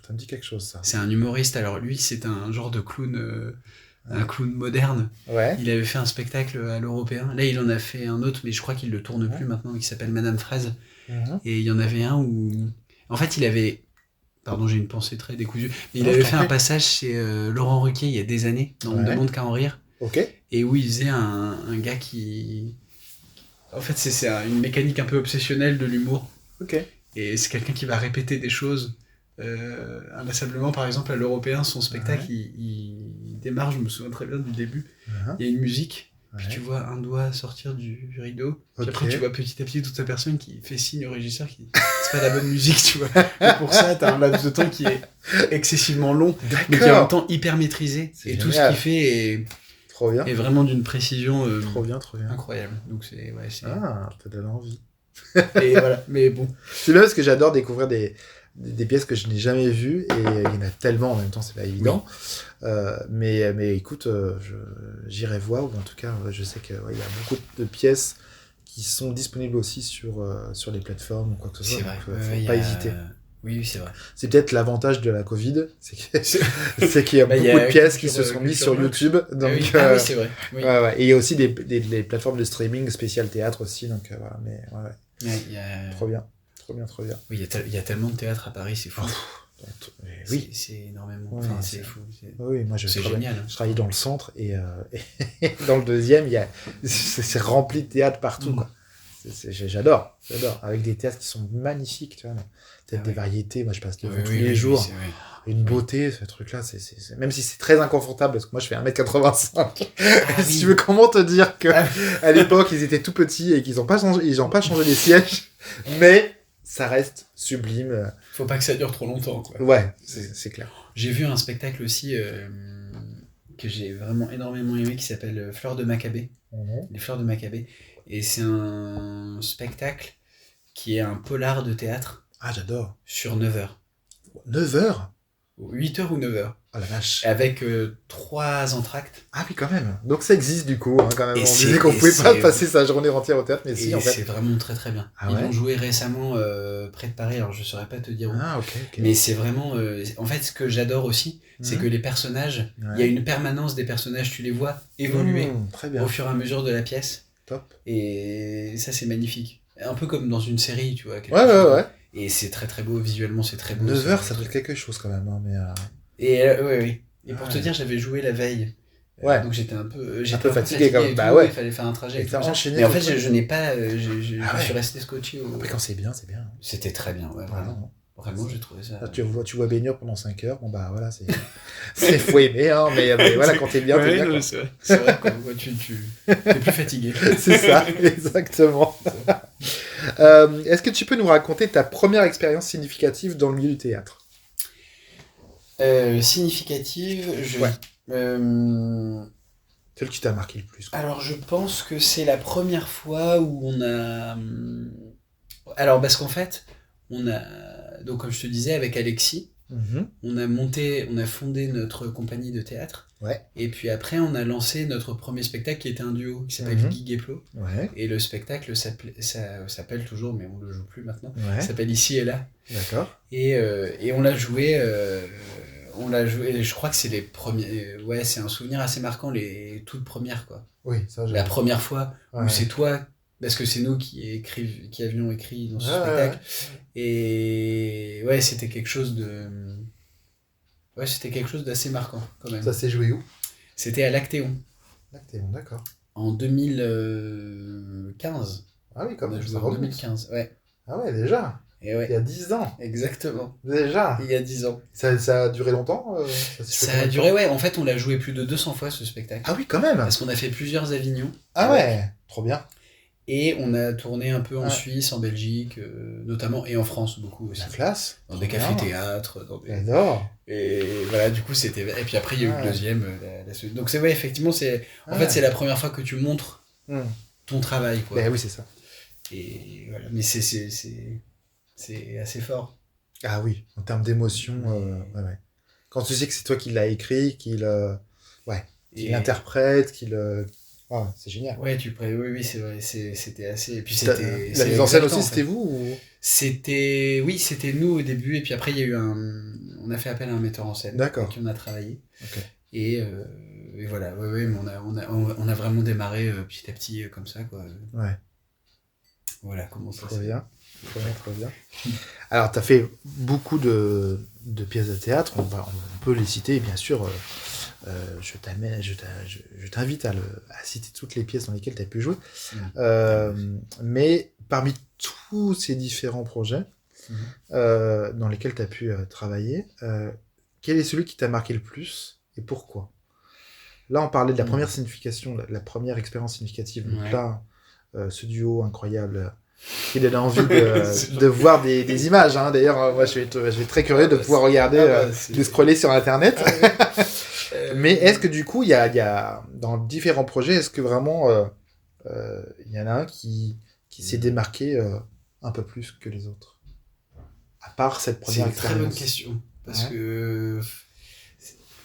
Ça me dit quelque chose, ça. C'est un humoriste. Alors lui, c'est un genre de clown... un clown moderne. Ouais. Il avait fait un spectacle à l'Européen. Là, il en a fait un autre, mais je crois qu'il le tourne plus maintenant, qui s'appelle Madame Fraise. Et il y en avait un où... En fait, il avait... Pardon, j'ai une pensée très décousue. Mais il avait fait un passage chez Laurent Ruquier il y a des années, dans On ne demande qu'à en rire. Ok. Et où il faisait un gars qui... En fait, c'est une mécanique un peu obsessionnelle de l'humour. Ok. Et c'est quelqu'un qui va répéter des choses... inlassablement. Par exemple, à l'Européen, son spectacle, il démarre, je me souviens très bien du début. Il y a une musique, puis tu vois un doigt sortir du rideau, puis après tu vois petit à petit toute la personne qui fait signe au régisseur qui c'est pas la bonne musique, tu vois. Et pour ça, t'as un laps de temps qui est excessivement long, mais qui est en même temps hyper maîtrisé. Et tout ce qu'il fait est vraiment d'une précision trop bien. Incroyable. Donc c'est ça donne envie. Et voilà, mais bon. C'est bien parce que j'adore découvrir des pièces que je n'ai jamais vues, et il y en a tellement en même temps, c'est pas évident. Mais écoute, j'irai voir, ou en tout cas, je sais qu'il y a beaucoup de pièces qui sont disponibles aussi sur les plateformes ou quoi que ce soit. C'est vrai. Faut pas hésiter. Oui, c'est vrai. C'est peut-être l'avantage de la Covid, c'est qu'il y a beaucoup de pièces qui se sont mises sur YouTube. Donc, oui, c'est vrai. Oui. Et il y a aussi des plateformes de streaming spécial théâtre aussi, donc voilà. Mais trop bien. Oui, il y a tellement de théâtre à Paris, c'est fou. Oui. C'est énormément. Ouais, c'est fou. Oui, moi c'est génial. Je travaille dans le centre, et dans le deuxième, c'est rempli de théâtre partout, quoi. J'adore, avec des théâtres qui sont magnifiques, tu vois. Peut-être des variétés, moi je passe devant tous les jours. Une beauté, ce truc-là, même si c'est très inconfortable, parce que moi je fais 1m85. Si tu veux, comment te dire que à l'époque ils étaient tout petits et qu'ils n'ont pas changé les sièges, mais ça reste sublime. Faut pas que ça dure trop longtemps, quoi. Ouais, c'est clair. J'ai vu un spectacle aussi que j'ai vraiment énormément aimé qui s'appelle Fleurs de Maccabée. Les Fleurs de Maccabée. Et c'est un spectacle qui est un polar de théâtre. Ah, j'adore. Sur 9 heures. 9 heures 8 heures ou 9 heures. Oh la vache. Avec 3 entr'actes. Ah oui, quand même. Donc ça existe du coup, quand même. On disait qu'on pouvait pas passer sa journée entière au théâtre, mais si, en fait. C'est vraiment très très bien. Ils l'ont joué récemment près de Paris, alors je saurais pas te dire où. Ah, ok. Mais c'est vraiment... en fait, ce que j'adore aussi, c'est que les personnages, il y a une permanence des personnages, tu les vois évoluer au fur et à mesure de la pièce. Top. Et ça, c'est magnifique. Un peu comme dans une série, tu vois. Ouais. Et c'est très très beau, visuellement, c'est très beau. 9 heures, ça doit être quelque chose quand même. Hein, mais Et pour te dire, j'avais joué la veille. Donc j'étais un peu fatigué quand même. Il fallait faire un trajet. Mais en fait, je n'ai pas. Je suis resté scotché. Après, quand c'est bien, c'est bien. C'était très bien, vraiment. Vraiment, j'ai trouvé ça. Tu vois Baignure pendant 5 heures, bon bah voilà, faut aimer, hein, mais voilà, quand t'es bien, t'es bien. Quoi. C'est vrai, quand tu es plus fatigué. C'est ça, exactement. Est-ce que tu peux nous raconter ta première expérience significative dans le milieu du théâtre ? Significative, celle qui t'a marqué le plus, quoi. Alors, je pense que c'est la première fois où on a... Alors, parce qu'en fait, on a... Donc, comme je te disais, avec Alexis, On a fondé notre compagnie de théâtre. Ouais. Et puis après, on a lancé notre premier spectacle qui était un duo qui s'appelle Guy Guéplo. Ouais. Et le spectacle s'appelle toujours, mais on le joue plus maintenant. Ouais. Ça s'appelle Ici et là. D'accord. Et on l'a joué. Je crois que c'est les premiers. Ouais, c'est un souvenir assez marquant, les toutes premières, quoi. Oui, ça. La première fois où c'est toi, parce que c'est nous qui avions écrit dans ce spectacle. Ouais. Et ouais, c'était quelque chose d'assez marquant, quand même. Ça s'est joué où ? C'était à l'Actéon. L'Actéon, d'accord. En 2015. Ah oui, quand même. On a joué en 2015, ouais. Ah ouais, déjà. Et ouais. Il y a 10 ans. Exactement. Déjà. Il y a 10 ans. Ça a duré longtemps Ça a duré, ouais. En fait, on l'a joué plus de 200 fois, ce spectacle. Ah oui, quand même. Parce qu'on a fait plusieurs Avignons. Ah ouais, trop bien. Et on a tourné un peu en Suisse, en Belgique, notamment, et en France, beaucoup aussi. La classe. Dans des cafés-théâtres. J'adore. Et voilà, du coup, c'était... Et puis après, il y a eu le deuxième. Donc, c'est, ouais, effectivement, c'est... En fait, c'est la première fois que tu montres ton travail, quoi. Ben oui, c'est ça. Et voilà. Mais c'est assez fort. Ah oui, en termes d'émotion, ouais. Quand tu sais que c'est toi qui l'as écrit, qu'il l'interprète, c'est génial. Ouais, oui, c'est vrai, c'était assez... Et puis la mise en scène aussi, c'était vous ou... C'était nous au début, et puis après, il y a eu on a fait appel à un metteur en scène. D'accord. Avec qui on a travaillé. Okay. Et voilà, mais on a vraiment démarré petit à petit comme ça, quoi. Ouais. Voilà comment ça se fait. Trop bien. Alors, tu as fait beaucoup de pièces de théâtre, on peut les citer, bien sûr. Je t'invite à citer toutes les pièces dans lesquelles tu as pu jouer. Mais parmi tous ces différents projets dans lesquels tu as pu travailler, quel est celui qui t'a marqué le plus et pourquoi ? Là, on parlait de la première signification, la première expérience significative. Donc là, ce duo incroyable qui donne envie de voir des images. Hein. D'ailleurs, moi, je vais être très curieux de pouvoir regarder, de scroller sur Internet. Mais est-ce que du coup, il y a dans différents projets, est-ce que vraiment il y en a un qui s'est démarqué un peu plus que les autres, à part cette première expérience? C'est une très bonne question, parce que...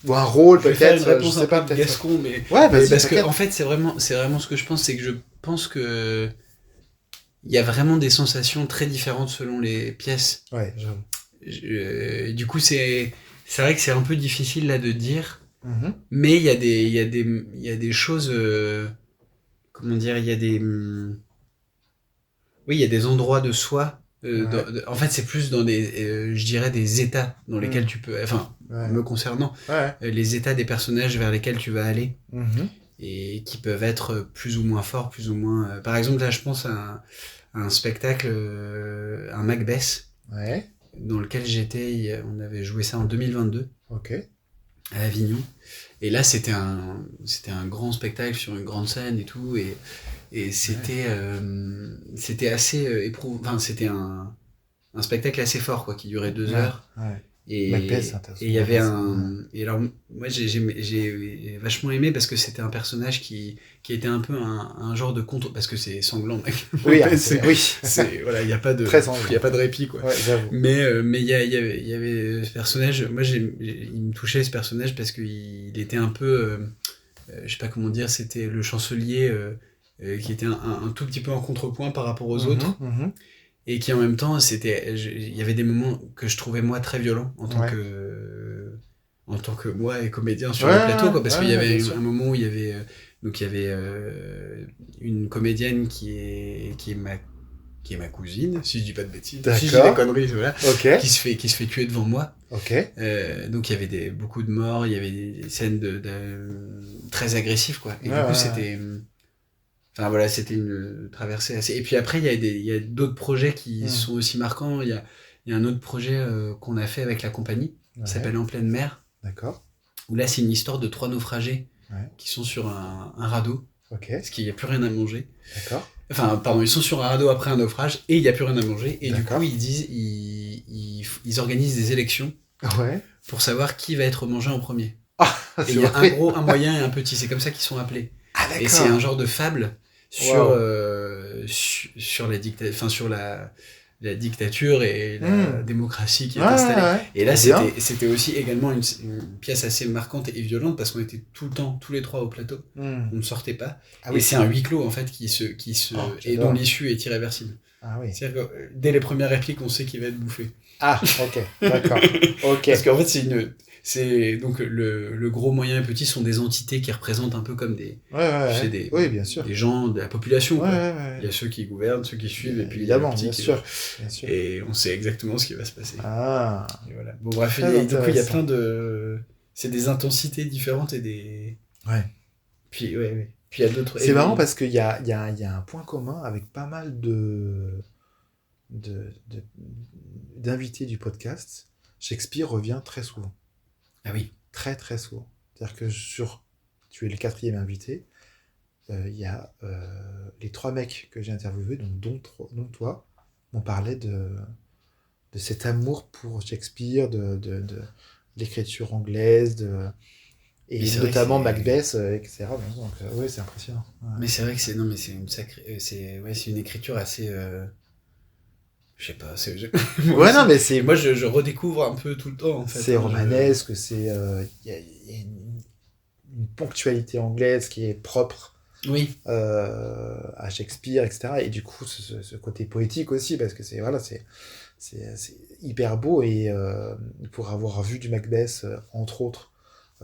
Ou un rôle peut-être, je sais pas, peut-être gascon, mais parce que en fait c'est vraiment ce que je pense, c'est que je pense que il y a vraiment des sensations très différentes selon les pièces. Ouais, j'avoue. Du coup c'est vrai que c'est un peu difficile là de dire, mais il y a des choses, comment dire, il y a des endroits de soi. En fait, c'est plus dans des, je dirais, des états dans lesquels tu peux, me concernant, les états des personnages vers lesquels tu vas aller, et qui peuvent être plus ou moins forts, plus ou moins... Par exemple, là, je pense à un spectacle, un Macbeth, dans lequel j'étais, on avait joué ça en 2022, à Avignon, et là, c'était un grand spectacle sur une grande scène et tout, et c'était assez éprouvant. Enfin, c'était un spectacle assez fort, quoi, qui durait 2 heures. Et il y avait et alors moi j'ai vachement aimé parce que c'était un personnage qui était un peu un genre de conte, parce que c'est sanglant. Oui, voilà, il y a pas de répit, quoi. Mais il y avait ce personnage, moi il me touchait, ce personnage, parce qu'il était un peu je sais pas comment dire, c'était le chancelier qui était un tout petit peu en contrepoint par rapport aux autres, et qui en même temps, il y avait des moments que je trouvais moi très violents en tant que moi et comédien sur le plateau, quoi, parce qu'il y avait un moment où il y avait une comédienne qui est ma cousine, si je dis pas de bêtises, si je dis des conneries, voilà, qui se fait tuer devant moi. Donc il y avait beaucoup de morts, il y avait des scènes très agressives, quoi. Et du coup c'était... Enfin voilà, c'était une traversée assez... Et puis après, il y a d'autres projets qui sont aussi marquants. Il y a un autre projet qu'on a fait avec la compagnie, qui s'appelle En pleine mer. D'accord. Où là, c'est une histoire de 3 naufragés qui sont sur un radeau, parce qu'il n'y a plus rien à manger. D'accord. Enfin, pardon, ils sont sur un radeau après un naufrage, et il n'y a plus rien à manger. Et du coup, ils organisent des élections pour savoir qui va être mangé en premier. Et il y a un gros, un moyen et un petit. C'est comme ça qu'ils sont appelés. Et c'est un genre de fable sur la la dictature et la démocratie qui est installée. Ouais. Et là, c'était aussi également une pièce assez marquante et violente parce qu'on était tout le temps, tous les trois au plateau. On ne sortait pas. Et c'est un huis clos, en fait, et dont l'issue est irréversible. Ah oui. C'est-à-dire que dès les premières répliques, on sait qu'il va être bouffé. Ah, ok, d'accord. Ok. Parce qu'en fait, donc le gros, moyen et petit sont des entités qui représentent un peu comme oui, bien sûr. des gens de la population. Ouais. Il y a ceux qui gouvernent, ceux qui suivent, et puis évidemment, il y a le petit bien sûr. Et on sait exactement ce qui va se passer. Ah. Et voilà. Bon, bref, du coup, il y a plein de... C'est des intensités différentes et des... Ouais. Puis, ouais. Puis il y a d'autres... C'est marrant parce qu'il y a un point commun avec pas mal d'invités du podcast. Shakespeare revient très souvent. Ah oui. Très, très souvent. C'est-à-dire que tu es le 4e invité. Il y a les 3 mecs que j'ai interviewés, dont toi, m'ont parlé de cet amour pour Shakespeare, de l'écriture anglaise, et notamment Macbeth, etc. Donc, oui, c'est impressionnant. Ouais. Mais c'est vrai que c'est une sacrée... c'est une écriture assez... Je sais pas, non, mais c'est... Moi, je redécouvre un peu tout le temps, en fait. C'est romanesque, il y a une ponctualité anglaise qui est propre à Shakespeare, etc. Et du coup, ce côté poétique aussi, parce que c'est hyper beau, et pour avoir vu du Macbeth, entre autres,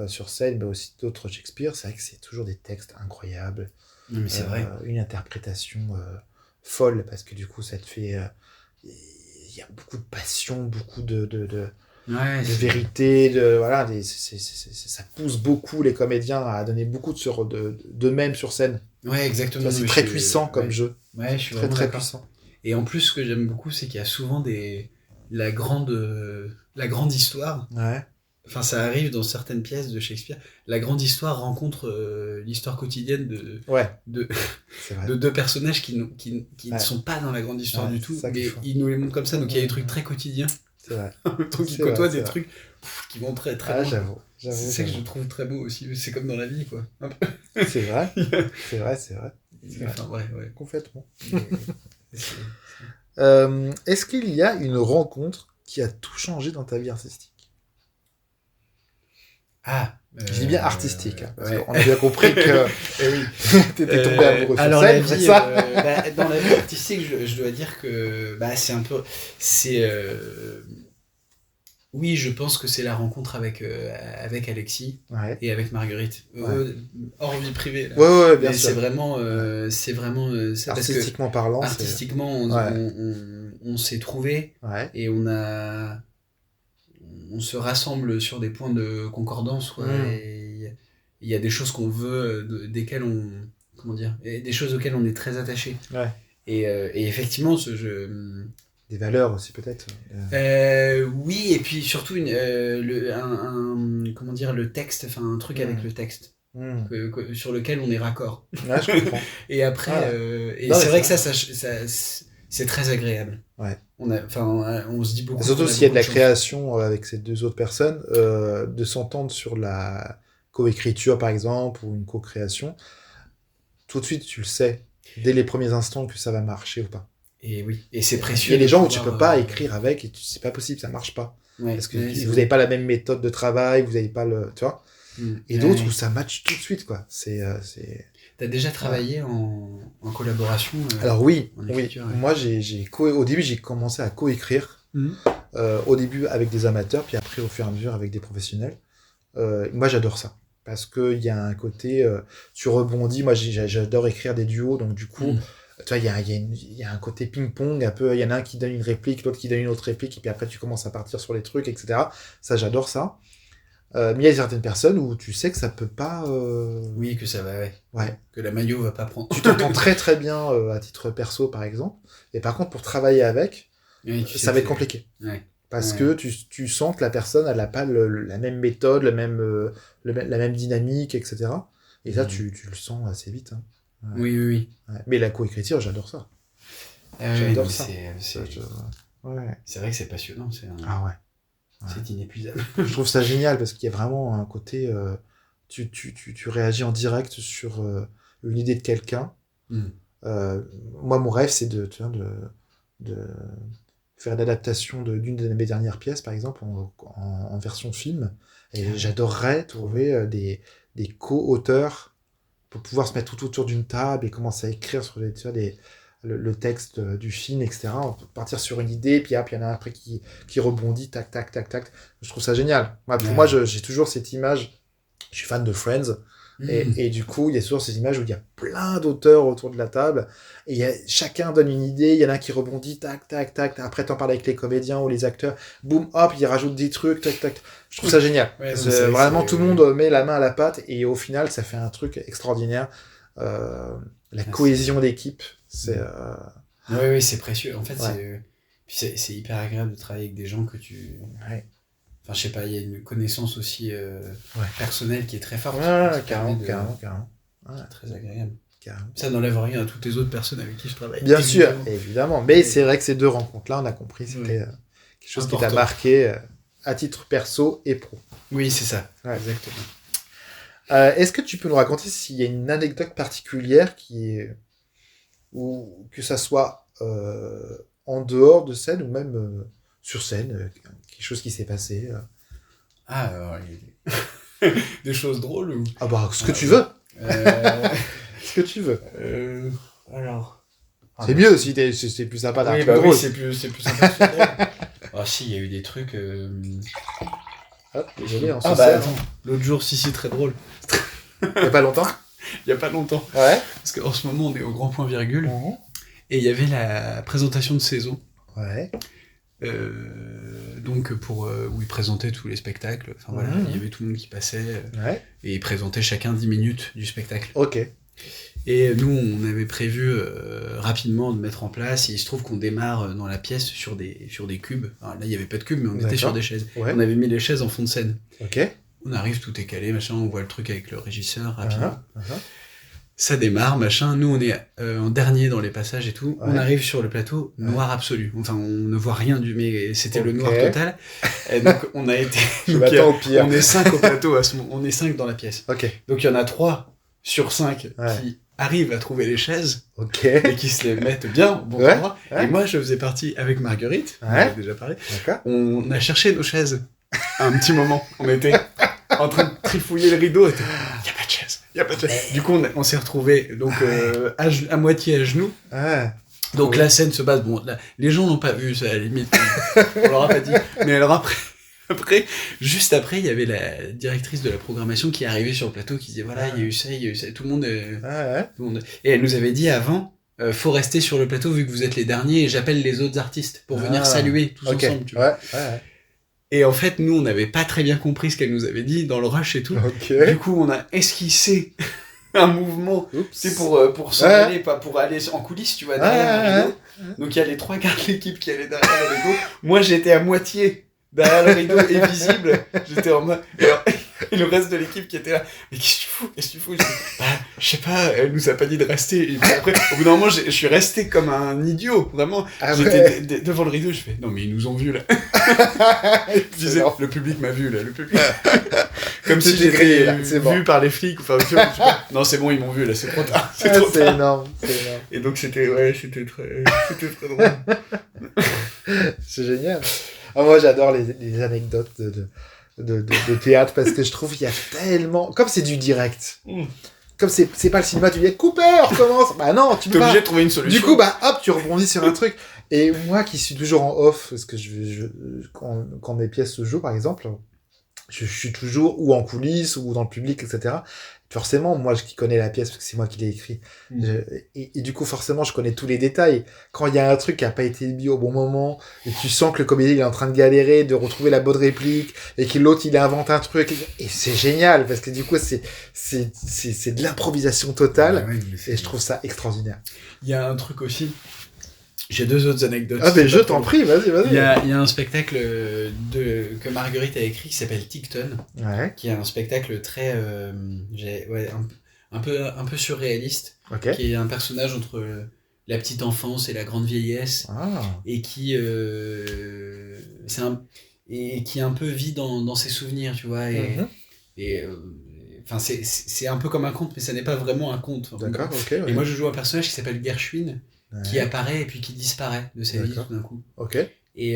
sur scène, mais aussi d'autres Shakespeare, c'est vrai que c'est toujours des textes incroyables. Non, mais c'est vrai. Une interprétation folle, parce que du coup, ça te fait... il y a beaucoup de passion, beaucoup de vérité, ça pousse beaucoup les comédiens à donner beaucoup d'eux-mêmes sur scène. Ouais, exactement. C'est très puissant comme jeu. Ouais, je suis très très puissant. Et en plus, ce que j'aime beaucoup, c'est qu'il y a souvent la grande histoire. Ouais. Enfin, ça arrive dans certaines pièces de Shakespeare. La grande histoire rencontre l'histoire quotidienne de 2 personnages qui ne sont pas dans la grande histoire du tout, mais ils nous les montrent comme ça. Donc il y a des trucs très quotidiens. C'est vrai. Donc ils côtoient des trucs qui vont très très loin. J'avoue. C'est ça que je trouve très beau aussi. C'est comme dans la vie, quoi. C'est vrai. C'est vrai. Enfin, ouais. Complètement. Est-ce qu'il y a une rencontre qui a tout changé dans ta vie artistique? Je dis bien artistique, parce qu'on a bien compris que t'étais tombé amoureux sur scène, c'est ça? Dans la vie artistique, je dois dire que c'est un peu... Oui, je pense que c'est la rencontre avec Alexis et avec Marguerite. Hors vie privée. Là. Ouais, bien sûr. C'est vraiment ça. Artistiquement parlant. Artistiquement, on s'est trouvés et on se rassemble sur des points de concordance. Et il y a des choses qu'on veut, desquelles on... Comment dire, et des choses auxquelles on est très attaché. Et effectivement, ce jeu... Des valeurs aussi, peut-être. Oui, et puis surtout comment dire, le texte, enfin un truc avec le texte sur lequel on est raccord. Ouais, je comprends. Et après, c'est vrai que ça c'est très agréable. On se dit beaucoup. Surtout s'il y a de la création avec ces 2 autres personnes, de s'entendre sur la coécriture par exemple, ou une co-création, tout de suite tu le sais, dès les premiers instants, que ça va marcher ou pas. Et oui, et c'est précieux. Il y a des gens où tu peux pas écrire avec, et c'est pas possible, ça marche pas. Parce que vous n'avez pas la même méthode de travail, vous n'avez pas le... Tu vois. Et d'autres où ça match tout de suite, quoi. T'as déjà travaillé en collaboration Alors oui. Moi, au début, j'ai commencé à coécrire. Au début avec des amateurs, puis après, au fur et à mesure, avec des professionnels. Moi, j'adore ça. Parce qu'il y a un côté... tu rebondis. Moi, j'adore écrire des duos, donc du coup... Tu vois, il y a un côté ping-pong, un peu, il y en a un qui donne une réplique, l'autre qui donne une autre réplique, et puis après tu commences à partir sur les trucs, etc. Ça, j'adore ça. Mais il y a certaines personnes où tu sais que ça peut pas... Oui, que ça va, que la maillot va pas prendre. Tu t'entends très très bien à titre perso, par exemple, et par contre, pour travailler avec, ça va être compliqué. Parce que tu sens que la personne, elle n'a pas la même méthode, la même dynamique, etc. Et ça, tu le sens assez vite, hein. Oui. Mais la coécriture, j'adore ça. J'adore ça. C'est vrai que c'est passionnant. C'est inépuisable. Je trouve ça génial parce qu'il y a vraiment un côté... tu réagis en direct sur une idée de quelqu'un. Moi, mon rêve, c'est de faire l'adaptation d'une de mes dernières pièces, par exemple, en version film. Et j'adorerais trouver des co-auteurs pour pouvoir se mettre tout autour d'une table et commencer à écrire sur le texte du film, etc. On peut partir sur une idée, puis il y en a un après qui rebondit, tac, tac, tac, tac. Je trouve ça génial. Pour moi, j'ai toujours cette image, je suis fan de Friends, et du coup, il y a toujours ces images où il y a plein d'auteurs autour de la table, et chacun donne une idée, il y en a un qui rebondit, tac, tac, tac, après t'en parles avec les comédiens ou les acteurs, boum, hop, ils rajoutent des trucs, tac, tac. Je trouve ça génial. Vraiment, tout le monde met la main à la pâte, et au final, ça fait un truc extraordinaire. La cohésion d'équipe, c'est... Oui, c'est précieux. En fait, c'est hyper agréable de travailler avec des gens que tu... Ouais. Enfin, je sais pas, il y a une connaissance aussi personnelle qui est très forte. Carrément. C'est très agréable. Carrément. Ça n'enlève rien à toutes les autres personnes avec qui je travaille. Bien sûr, évidemment. Mais c'est vrai que ces 2 rencontres-là, on a compris, c'était quelque chose qui t'a marqué à titre perso et pro. Oui, c'est ça. Ouais. Exactement. Est-ce que tu peux nous raconter s'il y a une anecdote particulière ou que ça soit en dehors de scène ou même sur scène, quelque chose qui s'est passé alors, il y a des choses drôles ou... Ah bah, ce que tu veux. Ce que tu veux. Alors... C'est mieux si c'est plus sympa d'un truc drôle. Oui, c'est plus sympa. Ah si, il y a eu des trucs... Désolé, on attends. L'autre jour, si, très drôle. Il y a pas longtemps. Ouais. Parce qu'en ce moment, on est au grand point virgule. Et il y avait la présentation de saison. Ouais. Donc, où ils présentaient tous les spectacles. Enfin voilà, il y avait tout le monde qui passait. Et ils présentaient chacun 10 minutes du spectacle. Ok. Et nous, on avait prévu rapidement de mettre en place, et il se trouve qu'on démarre dans la pièce sur des cubes. Alors là, il n'y avait pas de cubes, mais on était sur des chaises. Ouais. On avait mis les chaises en fond de scène. Ok. On arrive, tout est calé, machin, on voit le truc avec le régisseur, rapidement. Ça démarre, machin. Nous, on est en dernier dans les passages et tout. On arrive sur le plateau, noir absolu. Enfin, on ne voit rien mais c'était le noir total. Et donc, on a été... au pire. On est 5 au plateau, on est 5 dans la pièce. Ok. Donc, il y en a 3 sur 5 qui arrivent à trouver les chaises et qui se les mettent bien au bon endroit. Et moi, je faisais partie avec Marguerite, on en a déjà parlé. On a cherché nos chaises un petit moment. On était en train de trifouiller le rideau. Il n'y a pas de chaise. Du coup, on s'est retrouvés donc, à moitié à genoux. Donc la scène se passe. Bon, là, les gens n'ont pas vu, ça à la limite. On leur a pas dit. Mais alors juste après, il y avait la directrice de la programmation qui est arrivée sur le plateau, qui disait voilà, il y a eu ça, tout le monde. Et elle nous avait dit avant, faut rester sur le plateau vu que vous êtes les derniers, et j'appelle les autres artistes pour venir saluer tous ensemble. Tu vois. Et en fait, nous, on n'avait pas très bien compris ce qu'elle nous avait dit dans le rush et tout. Du coup, on a esquissé un mouvement, c'est pour s'en aller, pas pour aller en coulisses, tu vois, derrière le rideau. Donc il y a les 3 gars de l'équipe qui allaient derrière le rideau. Moi, j'étais à moitié derrière le rideau et visible. J'étais en mode... Et le reste de l'équipe qui était là, mais qu'est-ce que tu fous je sais pas, elle nous a pas dit de rester. Et puis après, au bout d'un moment, je suis resté comme un idiot, vraiment. J'étais devant le rideau, je fais, non mais ils nous ont vus là. Je disais, le public m'a vu là, le public. Comme si j'étais vu par les flics. Enfin, tu vois, non, c'est bon, ils m'ont vu là, c'est trop tard. C'est énorme. Et donc c'était très drôle. C'est génial. Moi, j'adore les anecdotes de théâtre parce que je trouve qu'il y a tellement... Comme c'est du direct. Comme c'est pas le cinéma, tu dis Cooper, recommence. Bah non, tu peux pas. T'es obligé de trouver une solution. Du coup, bah hop, tu rebondis sur un truc. Et moi qui suis toujours en off, parce que quand mes pièces se jouent, par exemple, je suis toujours ou en coulisses ou dans le public, etc. Forcément, moi qui connais la pièce, parce que c'est moi qui l'ai écrit. Et du coup, forcément, je connais tous les détails. Quand il y a un truc qui a pas été mis au bon moment, et tu sens que le comédien il est en train de galérer, de retrouver la bonne réplique, et que l'autre il invente un truc, et c'est génial, parce que du coup, c'est de l'improvisation totale, et je trouve ça extraordinaire. Il y a un truc aussi. J'ai 2 autres anecdotes. Ah, mais je t'en prie, vas-y. Il y a un spectacle que Marguerite a écrit qui s'appelle Ticton, qui est un spectacle très, un peu surréaliste, qui est un personnage entre la petite enfance et la grande vieillesse, et qui qui un peu vit dans ses souvenirs, tu vois, enfin c'est un peu comme un conte, mais ça n'est pas vraiment un conte. D'accord, ok. Et moi je joue un personnage qui s'appelle Gershwin, qui apparaît et puis qui disparaît de sa vie tout d'un coup. Ok. Et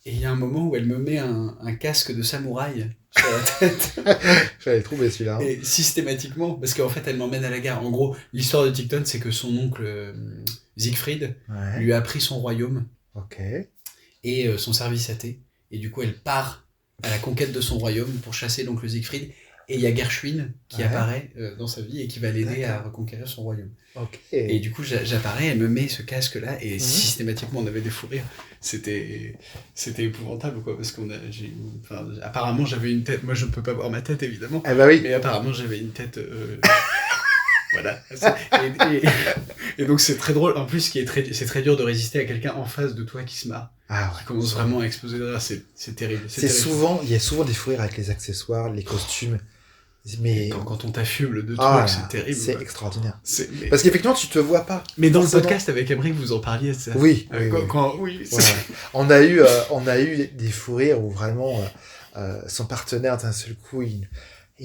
il y a un moment où elle me met un casque de samouraï sur la tête. J'avais trouvé celui-là. Et systématiquement, parce qu'en fait, elle m'emmène à la gare. En gros, l'histoire de Ticton, c'est que son oncle Siegfried lui a pris son royaume et son service à thé. Et du coup, elle part à la conquête de son royaume pour chasser l'oncle Siegfried. Et il y a Gershwin qui apparaît dans sa vie et qui va l'aider à reconquérir son royaume. Et du coup, j'apparais, elle me met ce casque-là et systématiquement, on avait des fous rires. C'était épouvantable, quoi, parce apparemment, j'avais une tête. Moi, je ne peux pas voir ma tête, évidemment. Ah bah oui. Mais apparemment, j'avais une tête... Voilà. Et donc, c'est très drôle. En plus, c'est très dur de résister à quelqu'un en face de toi qui se marre. Qui commence vraiment à exploser de rire. C'est terrible. Il y a souvent des fous rires avec les accessoires, les costumes. Mais quand on t'affuble de trucs, c'est terrible. C'est extraordinaire. Mais... Parce qu'effectivement, tu te vois pas. Mais dans le podcast avec Emmerich, vous en parliez de ça. Oui. On a eu des fous rires où vraiment son partenaire d'un seul coup, il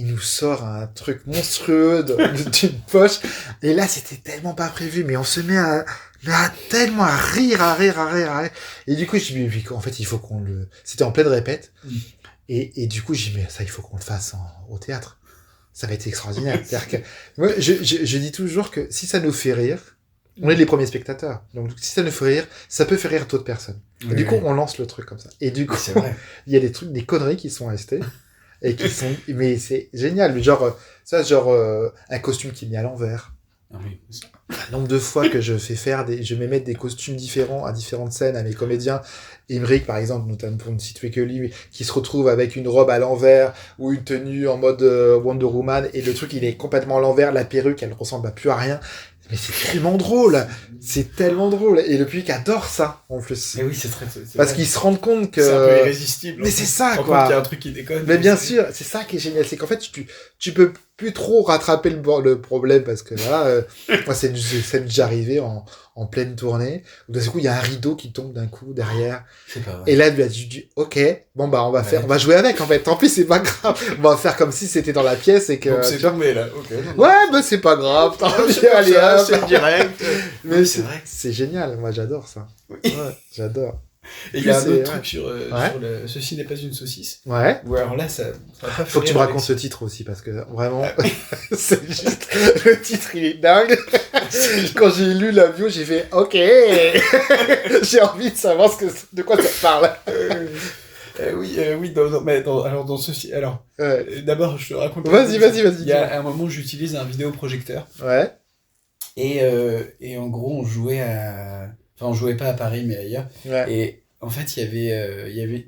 nous sort un truc monstrueux d'une poche. Et là, c'était tellement pas prévu, mais on se met tellement à rire. Et du coup, je me dis, en fait, il faut qu'on le... C'était en pleine répète. Et du coup, j'ai dit, mais ça, il faut qu'on le fasse au théâtre. Ça va être extraordinaire. C'est-à-dire que, moi, je dis toujours que si ça nous fait rire, on est les premiers spectateurs. Donc, si ça nous fait rire, ça peut faire rire d'autres personnes. Et du coup, on lance le truc comme ça. Et du coup, il y a des conneries qui sont restées. Et qui sont, mais c'est génial. Genre, un costume qui est mis à l'envers. Un nombre de fois que je fais je vais mettre des costumes différents à différentes scènes à mes comédiens. Emmerich, par exemple, notamment pour ne citer que lui, qui se retrouve avec une robe à l'envers ou une tenue en mode Wonder Woman et le truc il est complètement à l'envers, la perruque elle ressemble à plus à rien. Mais c'est tellement drôle, et le public adore ça en plus. Mais oui, c'est parce qu'ils se rendent compte que c'est un peu irrésistible. Mais c'est ça quoi. Il y a un truc qui déconne. Mais bien sûr, c'est ça qui est génial, c'est qu'en fait tu peux plus trop rattraper le problème parce que là, moi c'est déjà arrivé en pleine tournée où d'un coup il y a un rideau qui tombe d'un coup derrière. C'est pas vrai. Et là, lui a dit, ok, bon bah on va jouer avec en fait. Tant pis, c'est pas grave. On va faire comme si c'était dans la pièce et que. Donc c'est tombé là. Ouais, bah c'est pas grave. Allez, c'est direct. Mais c'est vrai. C'est génial. Moi, j'adore ça. Oui. Ouais, j'adore. Et il y a un autre truc sur Ceci n'est pas une saucisse. Ouais. Ou alors là, ça va pas. Faut que tu me racontes ce titre aussi parce que vraiment, c'est juste le titre, il est dingue. Quand j'ai lu la bio, j'ai fait OK. J'ai envie de savoir de quoi ça parle. Oui, alors dans ceci, d'abord je te raconte. Vas-y. Il y a un moment où j'utilise un vidéoprojecteur. Ouais. Et en gros, on jouait pas à Paris, mais ailleurs. Ouais. Et en fait, il y avait...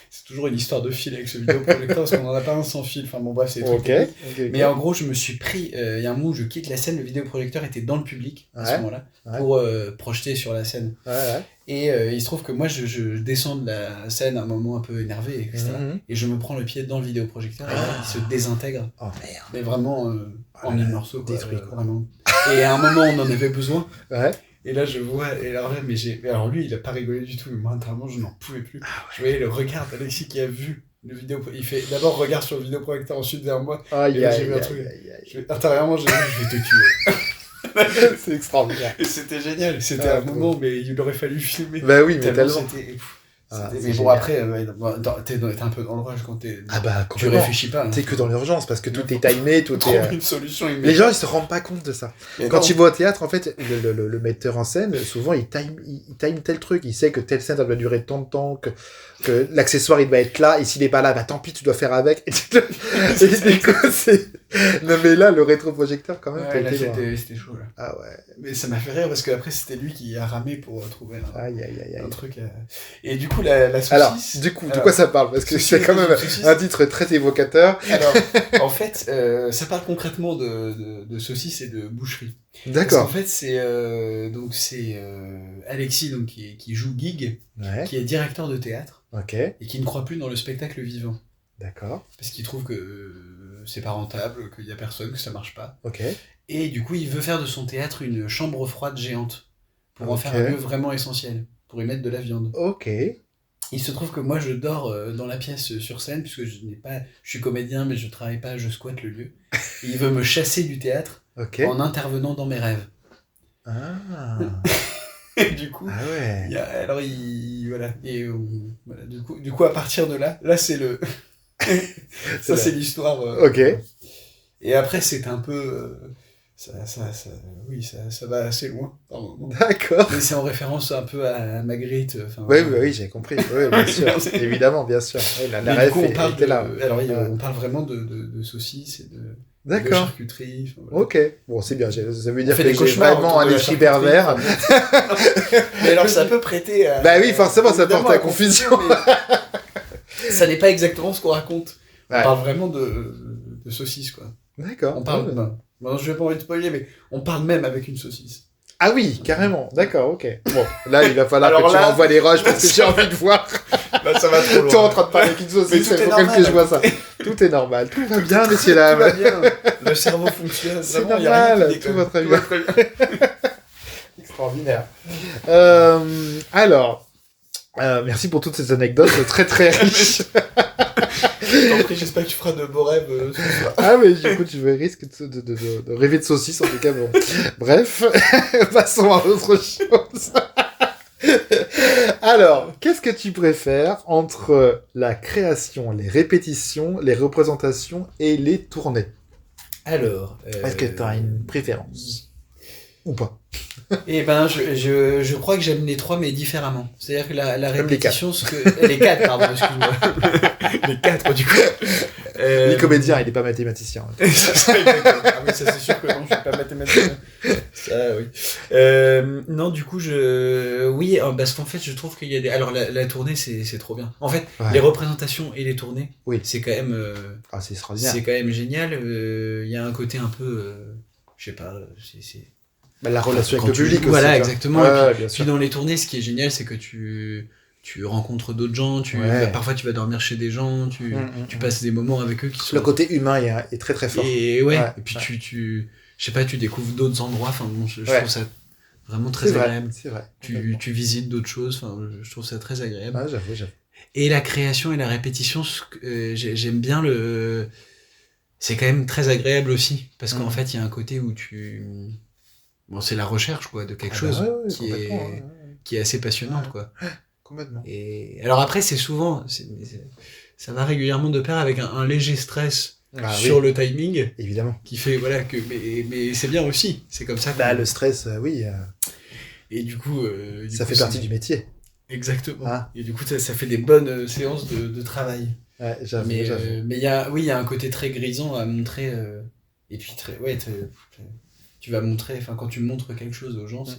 C'est toujours une histoire de fil avec ce vidéoprojecteur, parce qu'on en a pas un sans fil. Enfin bon, bref, c'est tout. Mais en gros, je me suis pris... Il y a un moment où je quitte la scène, le vidéoprojecteur était dans le public, à ce moment-là, pour projeter sur la scène. Et il se trouve que moi, je descends de la scène à un moment un peu énervé, etc. Et je me prends le pied dans le vidéoprojecteur, et là, il se désintègre. Oh merde. Mais vraiment, en 1000 morceaux, détruit, vraiment. Et à un moment, on en avait besoin. Et là, je vois, et alors lui, il a pas rigolé du tout, mais moi, intérieurement, je n'en pouvais plus. Je voyais le regard d'Alexis qui a vu le vidéo, il fait d'abord regard sur le vidéoprojecteur, ensuite vers moi, et là, j'ai vu un truc. Intérieurement, je vais te tuer. C'est extraordinaire. Et c'était génial, c'était un moment, mais il aurait fallu filmer. Bah oui, mais tellement. Mais bon, après, t'es un peu dans le rush quand tu réfléchis pas. T'es que dans l'urgence parce que tout est timé, tout est. Une solution immédiate. Les gens, ils se rendent pas compte de ça. Quand tu vas au théâtre, en fait, le metteur en scène, souvent, il time tel truc. Il sait que telle scène, ça doit durer tant de temps, que l'accessoire, il doit être là, et s'il est pas là, bah tant pis, tu dois faire avec. Non, mais là, le rétroprojecteur, quand même, c'était chaud, là. Ah ouais. Mais ça m'a fait rire parce qu'après, c'était lui qui a ramé pour trouver un truc. Et du coup, la saucisse. Alors, de quoi ça parle? Parce que c'est quand même un titre très évocateur. Alors, en fait, ça parle concrètement de saucisse et de boucherie. D'accord. En fait, c'est Alexis donc, qui joue Gig, qui est directeur de théâtre, et qui ne croit plus dans le spectacle vivant. D'accord. Parce qu'il trouve que c'est pas rentable, qu'il y a personne, que ça marche pas. Ok. Et du coup, il veut faire de son théâtre une chambre froide géante, pour en faire un lieu vraiment essentiel, pour y mettre de la viande. Ok. Il se trouve que moi, je dors dans la pièce sur scène, puisque je suis comédien, mais je travaille pas, je squatte le lieu. Et il veut me chasser du théâtre en intervenant dans mes rêves. Ah. Et du coup, ah ouais. Alors voilà. Et voilà. Du coup, à partir de là, c'est le. Ça, c'est l'histoire. Ok. Et après, c'est un peu. Oui, ça va assez loin. D'accord. Mais c'est en référence un peu à Magritte. Oui, j'ai compris. Oui, bien sûr. Évidemment, bien sûr. Oui, la ref on parle là. Alors, on parle vraiment de saucisses et de charcuterie. Voilà. Ok. Bon, c'est bien. Ça veut dire que j'ai vraiment un esprit pervers. Mais alors, ça peut prêter à... Bah oui, forcément, ça porte à confusion. Ça n'est pas exactement ce qu'on raconte. On parle vraiment de saucisses, quoi. D'accord. On parle... Bon, je vais pas envie de spoiler, mais on parle même avec une saucisse. Ah oui, carrément. D'accord, ok. Bon, là, il va falloir que tu m'envoies les rushs parce que j'ai envie de voir. Là, ça va trop loin. Toi en train de parler avec une saucisse, il faut quand même que je vois ça. Tout est normal. Tout va bien, messieurs, dames. Tout va bien. Le cerveau fonctionne. C'est normal. Tout va très bien. Extraordinaire. Alors, merci pour toutes ces anecdotes très très riches. J'espère que tu feras de beaux rêves ce soir. Ah mais écoute, je risque de rêver de saucisses en tout cas. Bon. Bref, passons à autre chose. Alors, qu'est-ce que tu préfères entre la création, les répétitions, les représentations et les tournées? Alors, est-ce que tu as une préférence ou pas? Eh ben, je crois que j'aime les trois, mais différemment. C'est-à-dire que la répétition, les quatre, pardon, excuse-moi. Les quatre, du coup. Il est comédien, il n'est pas mathématicien. Ah oui, ça c'est sûr que non, je suis pas mathématicien. Ça, oui. Non, du coup, oui, parce qu'en fait, je trouve qu'il y a des... Alors, la tournée, c'est trop bien. En fait, les représentations et les tournées, c'est quand même... c'est extraordinaire. C'est quand même génial. Il y a un côté un peu... je sais pas, c'est... la relation avec le public aussi. Voilà, exactement. Ouais, et puis dans les tournées, ce qui est génial, c'est que tu rencontres d'autres gens, parfois tu vas dormir chez des gens, tu passes des moments avec eux qui sont... Le côté humain est très très fort. Et et puis je sais pas, tu découvres d'autres endroits, enfin bon, je trouve ça vraiment très agréable. C'est vrai. Tu visites d'autres choses, enfin je trouve ça très agréable. Ah, j'avoue. Et la création et la répétition, j'aime bien c'est quand même très agréable aussi, parce qu'en fait, il y a un côté où bon, c'est la recherche, quoi, de quelque chose qui est assez passionnante, quoi. Complètement. Et alors après, c'est souvent, ça va régulièrement de pair avec un léger stress sur le timing. Évidemment. Qui fait, voilà, mais c'est bien aussi. C'est comme ça. Le stress, oui. Et du coup, ça fait partie du métier. Exactement. Et du coup, ça fait des bonnes séances de travail. Ouais, j'avoue. Mais il y a un côté très grisant à montrer. Et puis tu vas montrer, enfin quand tu montres quelque chose aux gens, c'est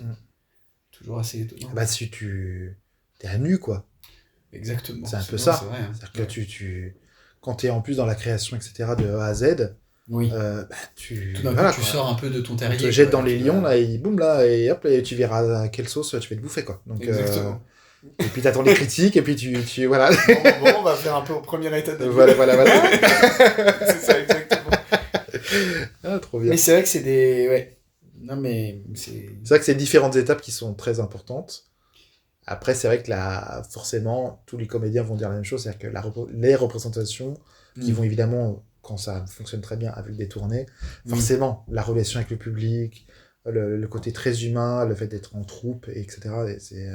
toujours assez étonnant. Si t'es à nu, quoi. Exactement. C'est un peu ça. C'est vrai, hein. C'est-à-dire que quand t'es en plus dans la création, etc., de A à Z, oui. Tout d'un coup, tu sors un peu de ton terrier. Tu te jettes dans les lions, là, et boum, là, et hop, et tu verras à quelle sauce tu vas te bouffer, quoi. Donc, exactement. Et puis t'attends les critiques, et puis tu voilà. Bon, on va faire un peu au premier état de Voilà. C'est ça, exactement. Ah, trop bien. Mais c'est vrai que c'est des... Ouais. Non, mais c'est vrai que c'est différentes étapes qui sont très importantes. Après, c'est vrai que là, forcément, tous les comédiens vont dire la même chose, c'est-à-dire que les représentations, qui vont évidemment, quand ça fonctionne très bien avec des tournées, forcément, la relation avec le public, le côté très humain, le fait d'être en troupe, etc., c'est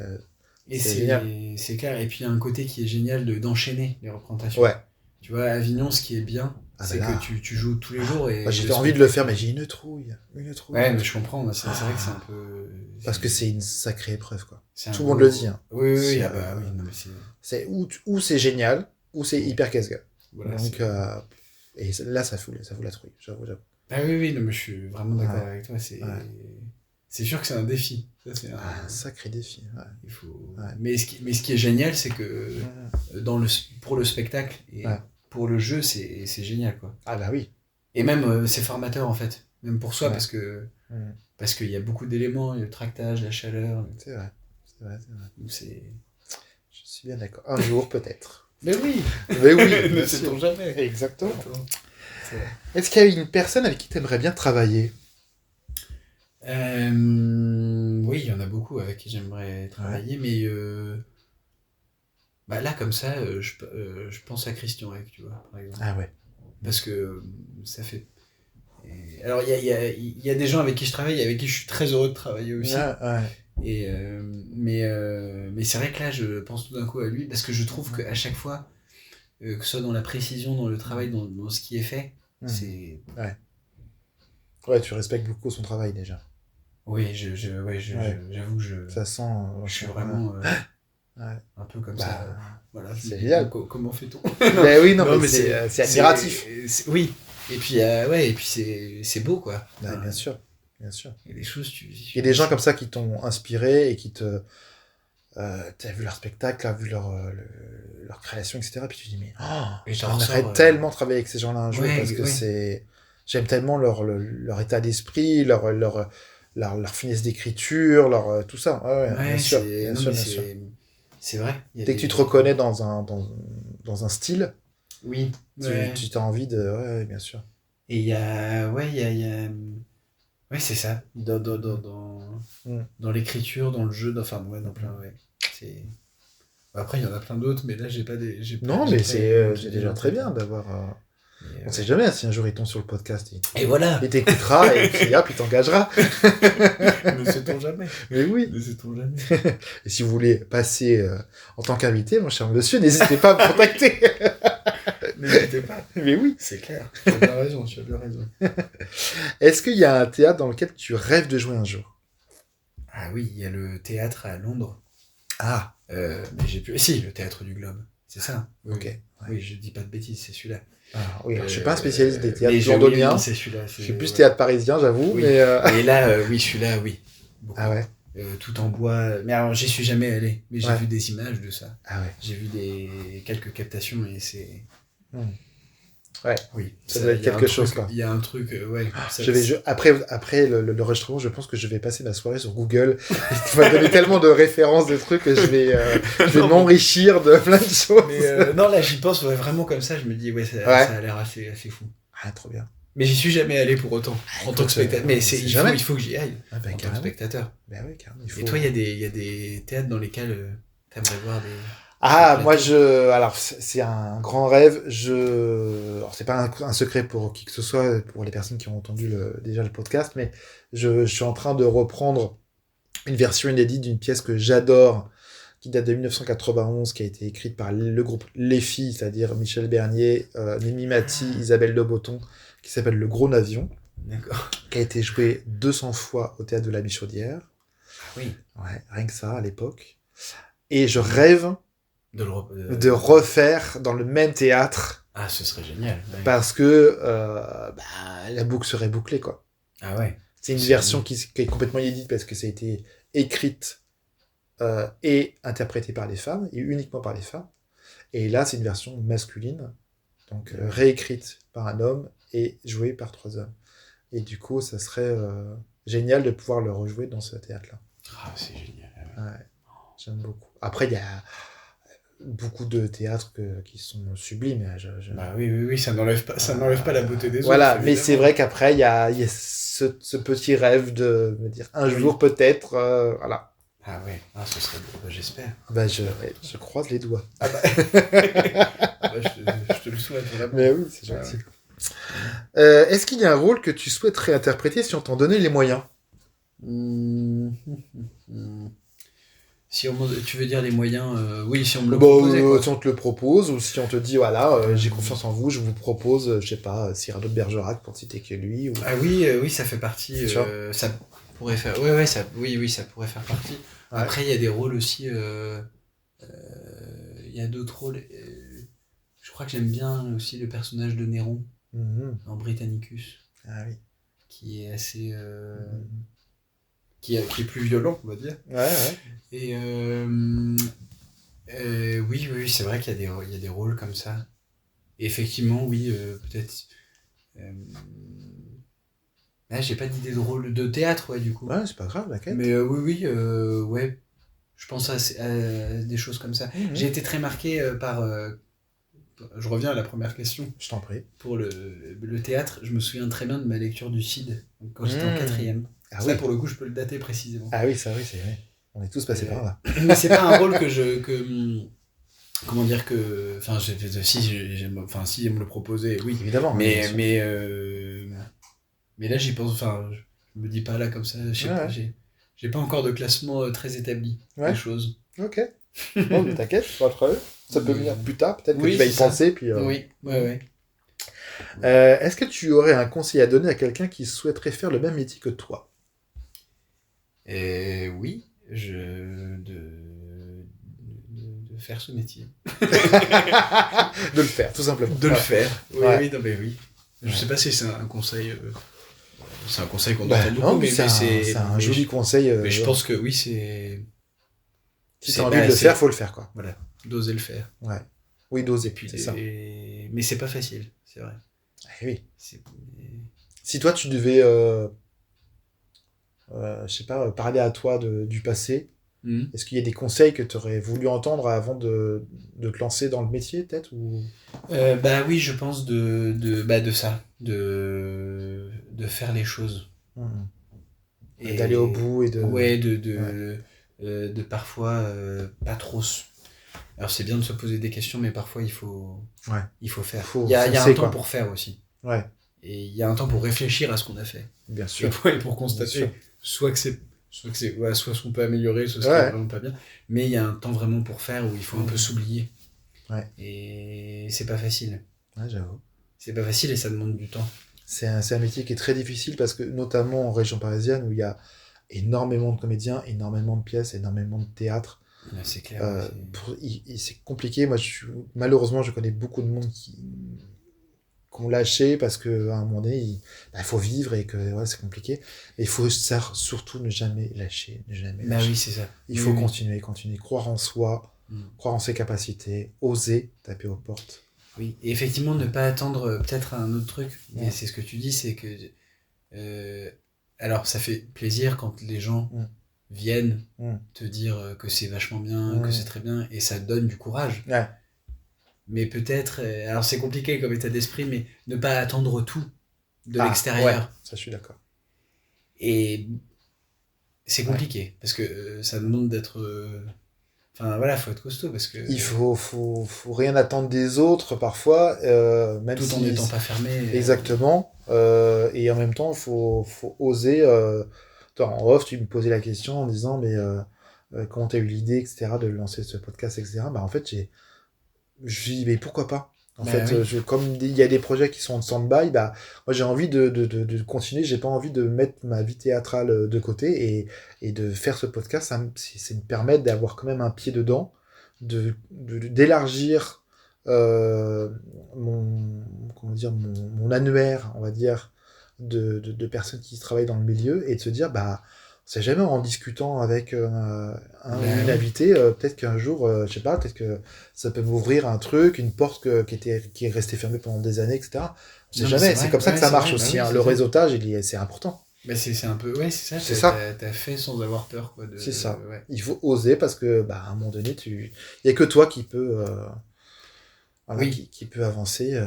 génial. C'est clair. Et puis, il y a un côté qui est génial d'enchaîner les représentations. Ouais. Tu vois, à Avignon, ce qui est bien, c'est que tu joues tous les jours. Et j'ai envie de le faire, mais j'ai une trouille. Ouais, mais je comprends. C'est vrai que c'est un peu... Parce que c'est une sacrée épreuve, quoi. Tout le monde le dit. Hein. Oui. Non, mais c'est ou c'est génial, ou c'est hyper casse-gueule. Voilà, donc, et là, ça fout la trouille. J'avoue. Ah oui, non, mais je suis vraiment d'accord avec toi. C'est sûr que c'est un défi. Ça, c'est un sacré défi. Ouais. Il faut... mais ce qui est génial, c'est que pour le spectacle et pour le jeu, c'est génial, quoi. Ah bah oui. Et même, c'est formateur, en fait. Même pour soi, parce qu'il y a beaucoup d'éléments, le tractage, la chaleur. C'est vrai. Donc c'est... Je suis bien d'accord. Un jour, peut-être. Mais oui. Ne sait-on jamais. Exactement. Est-ce qu'il y a une personne avec qui tu aimerais bien travailler? Oui, il y en a beaucoup avec qui j'aimerais travailler, mais là, comme ça, je pense à Christian Eck, tu vois, par exemple. Ah ouais. Parce que ça fait... Alors, il y a des gens avec qui je travaille, avec qui je suis très heureux de travailler aussi. Mais c'est vrai que là, je pense tout d'un coup à lui, parce que je trouve qu'à chaque fois, que ce soit dans la précision, dans le travail, dans ce qui est fait, c'est... Ouais, tu respectes beaucoup son travail déjà. Oui, j'avoue, ça sent. Je suis vraiment un peu comme ça. Voilà, c'est génial. Comment fait-on? Mais oui, non, mais c'est admiratif. Oui, et puis, et puis c'est beau, quoi. Bien sûr. Bien sûr. Il y a des choses, il y a des gens comme ça qui t'ont inspiré et qui te... t'as vu leur spectacle, t'as vu leur création, etc. Puis tu te dis, mais j'aimerais tellement travailler avec ces gens-là un jour, parce que j'aime tellement leur état d'esprit, leur finesse d'écriture, tout ça. Bien sûr. C'est vrai. Dès que tu te reconnais dans un style, oui, tu as envie de... Ouais, bien sûr. Et il y a... Ouais, c'est ça. Dans l'écriture, dans le jeu, dans plein... C'est... Après, il y en a plein d'autres, mais là, j'ai pas des... mais c'est déjà très bien d'avoir... On sait jamais si un jour il tombe sur le podcast. Et voilà. Il t'écoutera et puis hop, il t'engagera. Ne sait-on jamais. Mais oui. Ne sait-on jamais. Et si vous voulez passer en tant qu'invité, mon cher monsieur, n'hésitez pas à me contacter. N'hésitez pas. Mais oui. C'est clair. Tu as bien raison. Est-ce qu'il y a un théâtre dans lequel tu rêves de jouer un jour? Ah oui, il y a le théâtre à Londres. Ah. Mais j'ai plus... Si, le théâtre du Globe. C'est ça. Ok. Ouais. Oui, je dis pas de bêtises, c'est celui-là. Ah, oui, je suis pas un spécialiste des théâtres londoniens. Oui, c'est celui-là. Je suis plus théâtre parisien, j'avoue. Oui. Mais Et là, celui-là, oui. Beaucoup. Ah ouais. Tout en bois. Mais alors, j'y suis jamais allé. Mais j'ai vu des images de ça. Ah ouais. J'ai vu quelques captations et c'est... Ouais. Oui. Ça doit être quelque chose, quoi. Il y a un truc, ouais. Après l'enregistrement, je pense que je vais passer ma soirée sur Google. Tu vas donner tellement de références, de trucs, que je vais m'enrichir de plein de choses. Mais non, là, j'y pense vraiment comme ça. Je me dis, ça a l'air assez fou. Ah, trop bien. Mais j'y suis jamais allé pour autant, en tant que spectateur. Mais il faut que j'y aille, en tant que spectateur. Ben oui, carrément. Et toi, il y a des théâtres dans lesquels t'aimerais voir des... Ah, moi, alors, c'est un grand rêve. Alors, c'est pas un secret pour qui que ce soit, pour les personnes qui ont entendu déjà le podcast, mais je suis en train de reprendre une version inédite d'une pièce que j'adore, qui date de 1991, qui a été écrite par le groupe Les Filles, c'est-à-dire Michel Bernier, Mimi Mati, Isabelle Le Breton, qui s'appelle Le Gros Navion. D'accord. Qui a été joué 200 fois au théâtre de la Michaudière. Ah oui. Ouais, rien que ça, à l'époque. Et je rêve de refaire dans le même théâtre. Ah, ce serait génial. Ouais. Parce que la boucle serait bouclée, quoi. Ah ouais. C'est une version qui est complètement inédite parce que ça a été écrite et interprétée par les femmes, et uniquement par les femmes. Et là, c'est une version masculine, donc réécrite par un homme et jouée par 3 hommes. Et du coup, ça serait génial de pouvoir le rejouer dans ce théâtre-là. Ah, c'est génial. Ouais, j'aime beaucoup. Après, il y a beaucoup de théâtres qui sont sublimes. Bah oui, ça n'enlève pas la beauté des autres. Voilà, mais c'est vrai qu'après, il y a ce petit rêve de me dire un jour peut-être, voilà. Ah ouais, ce serait beau, j'espère. Je croise les doigts. Ah bah. Je te le souhaite vraiment. Mais oui, c'est gentil. Est-ce qu'il y a un rôle que tu souhaiterais interpréter si on t'en donnait les moyens? Si tu veux dire les moyens, oui, si on me le proposait. Si on te le propose, ou si on te dit, voilà, j'ai confiance en vous, je vous propose, je sais pas, Cyrano de Bergerac, pour citer que lui. Ou... Ah oui, ça fait partie. Ça pourrait faire. Oui, ça pourrait faire partie. Ouais. Après, il y a des rôles aussi. Il y a d'autres rôles. Je crois que j'aime bien aussi le personnage de Néron en Britannicus. Ah oui. Qui est assez. Qui est plus violent, on va dire. Ouais. Et oui, c'est vrai qu'il y a des rôles comme ça. Et effectivement, oui, peut-être. Là, j'ai pas d'idée de rôle de théâtre, ouais, du coup. Ouais, c'est pas grave, la quête. Mais ouais. Je pense à des choses comme ça. J'ai été très marqué par. Je reviens à la première question. Je t'en prie. Pour le théâtre, je me souviens très bien de ma lecture du Cid, quand j'étais en 4e. Ah ça, pour le coup, je peux le dater précisément. Ah oui, ça, oui, c'est vrai. On est tous passés par là. Mais c'est pas un rôle comment dire que... Enfin, si me le proposait, oui. Évidemment. Mais là, j'y pense... Enfin, je me dis pas là comme ça, je sais pas, J'ai pas encore de classement très établi des choses. Ok. Bon, mais t'inquiète, pas de problème. Ça peut venir plus tard, peut-être que tu vas y penser. Puis, Oui, ouais. Est-ce que tu aurais un conseil à donner à quelqu'un qui souhaiterait faire le même métier que toi? Oui, de faire ce métier. De le faire, tout simplement. De le faire. Oui, non, mais oui. Je sais pas si c'est un conseil. C'est un conseil qu'on entend beaucoup, mais c'est un joli conseil. Mais je pense que oui, c'est. Si t'as envie de le faire, faut le faire, quoi. Voilà, d'oser le faire. Ouais. Oui, d'oser, puis c'est ça. Mais c'est pas facile, c'est vrai. Oui. Si toi, tu devais, je sais pas, parler à toi du passé, est-ce qu'il y a des conseils que tu aurais voulu entendre avant de te lancer dans le métier, peut-être ou... Bah oui, je pense de ça, de faire les choses. Et d'aller au bout et de... Ouais, de parfois pas trop... Alors c'est bien de se poser des questions, mais parfois il faut faire. Il y a un temps pour faire aussi. Ouais. Et il y a un temps pour réfléchir à ce qu'on a fait. Bien sûr. Et pour constater, soit ce qu'on peut améliorer, soit ce qui est vraiment pas bien. Mais il y a un temps vraiment pour faire où il faut un peu s'oublier. Ouais. Et c'est pas facile. Ouais, j'avoue. C'est pas facile et ça demande du temps. C'est un métier qui est très difficile parce que, notamment en région parisienne, où il y a énormément de comédiens, énormément de pièces, énormément de théâtre. Ouais, c'est clair. C'est compliqué. Moi, malheureusement, je connais beaucoup de monde qui ont lâché parce qu'à un moment donné, il faut vivre et que c'est compliqué. Mais il faut surtout ne jamais lâcher. Bah oui, c'est ça. Il faut continuer, croire en soi, croire en ses capacités, oser taper aux portes. Oui, et effectivement, ne pas attendre peut-être un autre truc, mais c'est ce que tu dis, c'est que... alors, ça fait plaisir quand les gens viennent te dire que c'est vachement bien, que c'est très bien, et ça donne du courage. Ouais. Mais peut-être... alors, c'est compliqué comme état d'esprit, mais ne pas attendre tout de l'extérieur. Ouais, ça, je suis d'accord. Et c'est compliqué, parce que ça demande d'être... Enfin voilà, faut être costaud parce que... Il faut rien attendre des autres parfois, même tout en n'étant pas fermé. Exactement. Et en même temps, il faut oser. En off, tu me posais la question en disant, mais comment tu as eu l'idée, etc., de lancer ce podcast, etc. Bah, en fait, je dis, mais pourquoi pas? En fait, oui. Comme il y a des projets qui sont en stand-by, bah, moi j'ai envie de continuer, j'ai pas envie de mettre ma vie théâtrale de côté et de faire ce podcast, c'est me permettre d'avoir quand même un pied dedans, d'élargir mon annuaire, on va dire, de personnes qui travaillent dans le milieu et de se dire, bah, on sait jamais en discutant avec une invitée, peut-être qu'un jour, je sais pas, peut-être que ça peut m'ouvrir un truc, une porte qui est restée fermée pendant des années, etc. On sait jamais, c'est comme ça que ça marche aussi. Le réseautage, c'est important. Bah c'est un peu, c'est ça. T'as fait sans avoir peur, quoi. C'est ça. Ouais. Il faut oser parce que, bah, à un moment donné, il y a que toi qui peut, qui peut avancer.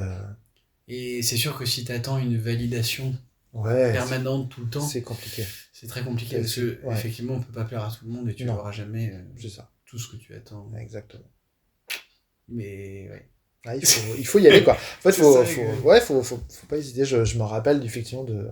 Et c'est sûr que si t'attends une validation permanente tout le temps, c'est compliqué. C'est très compliqué parce que effectivement, on peut pas plaire à tout le monde et tu n'auras jamais tout ce que tu attends. Exactement. Mais ouais. Il faut y aller, quoi. En fait, faut pas hésiter. Je me rappelle effectivement de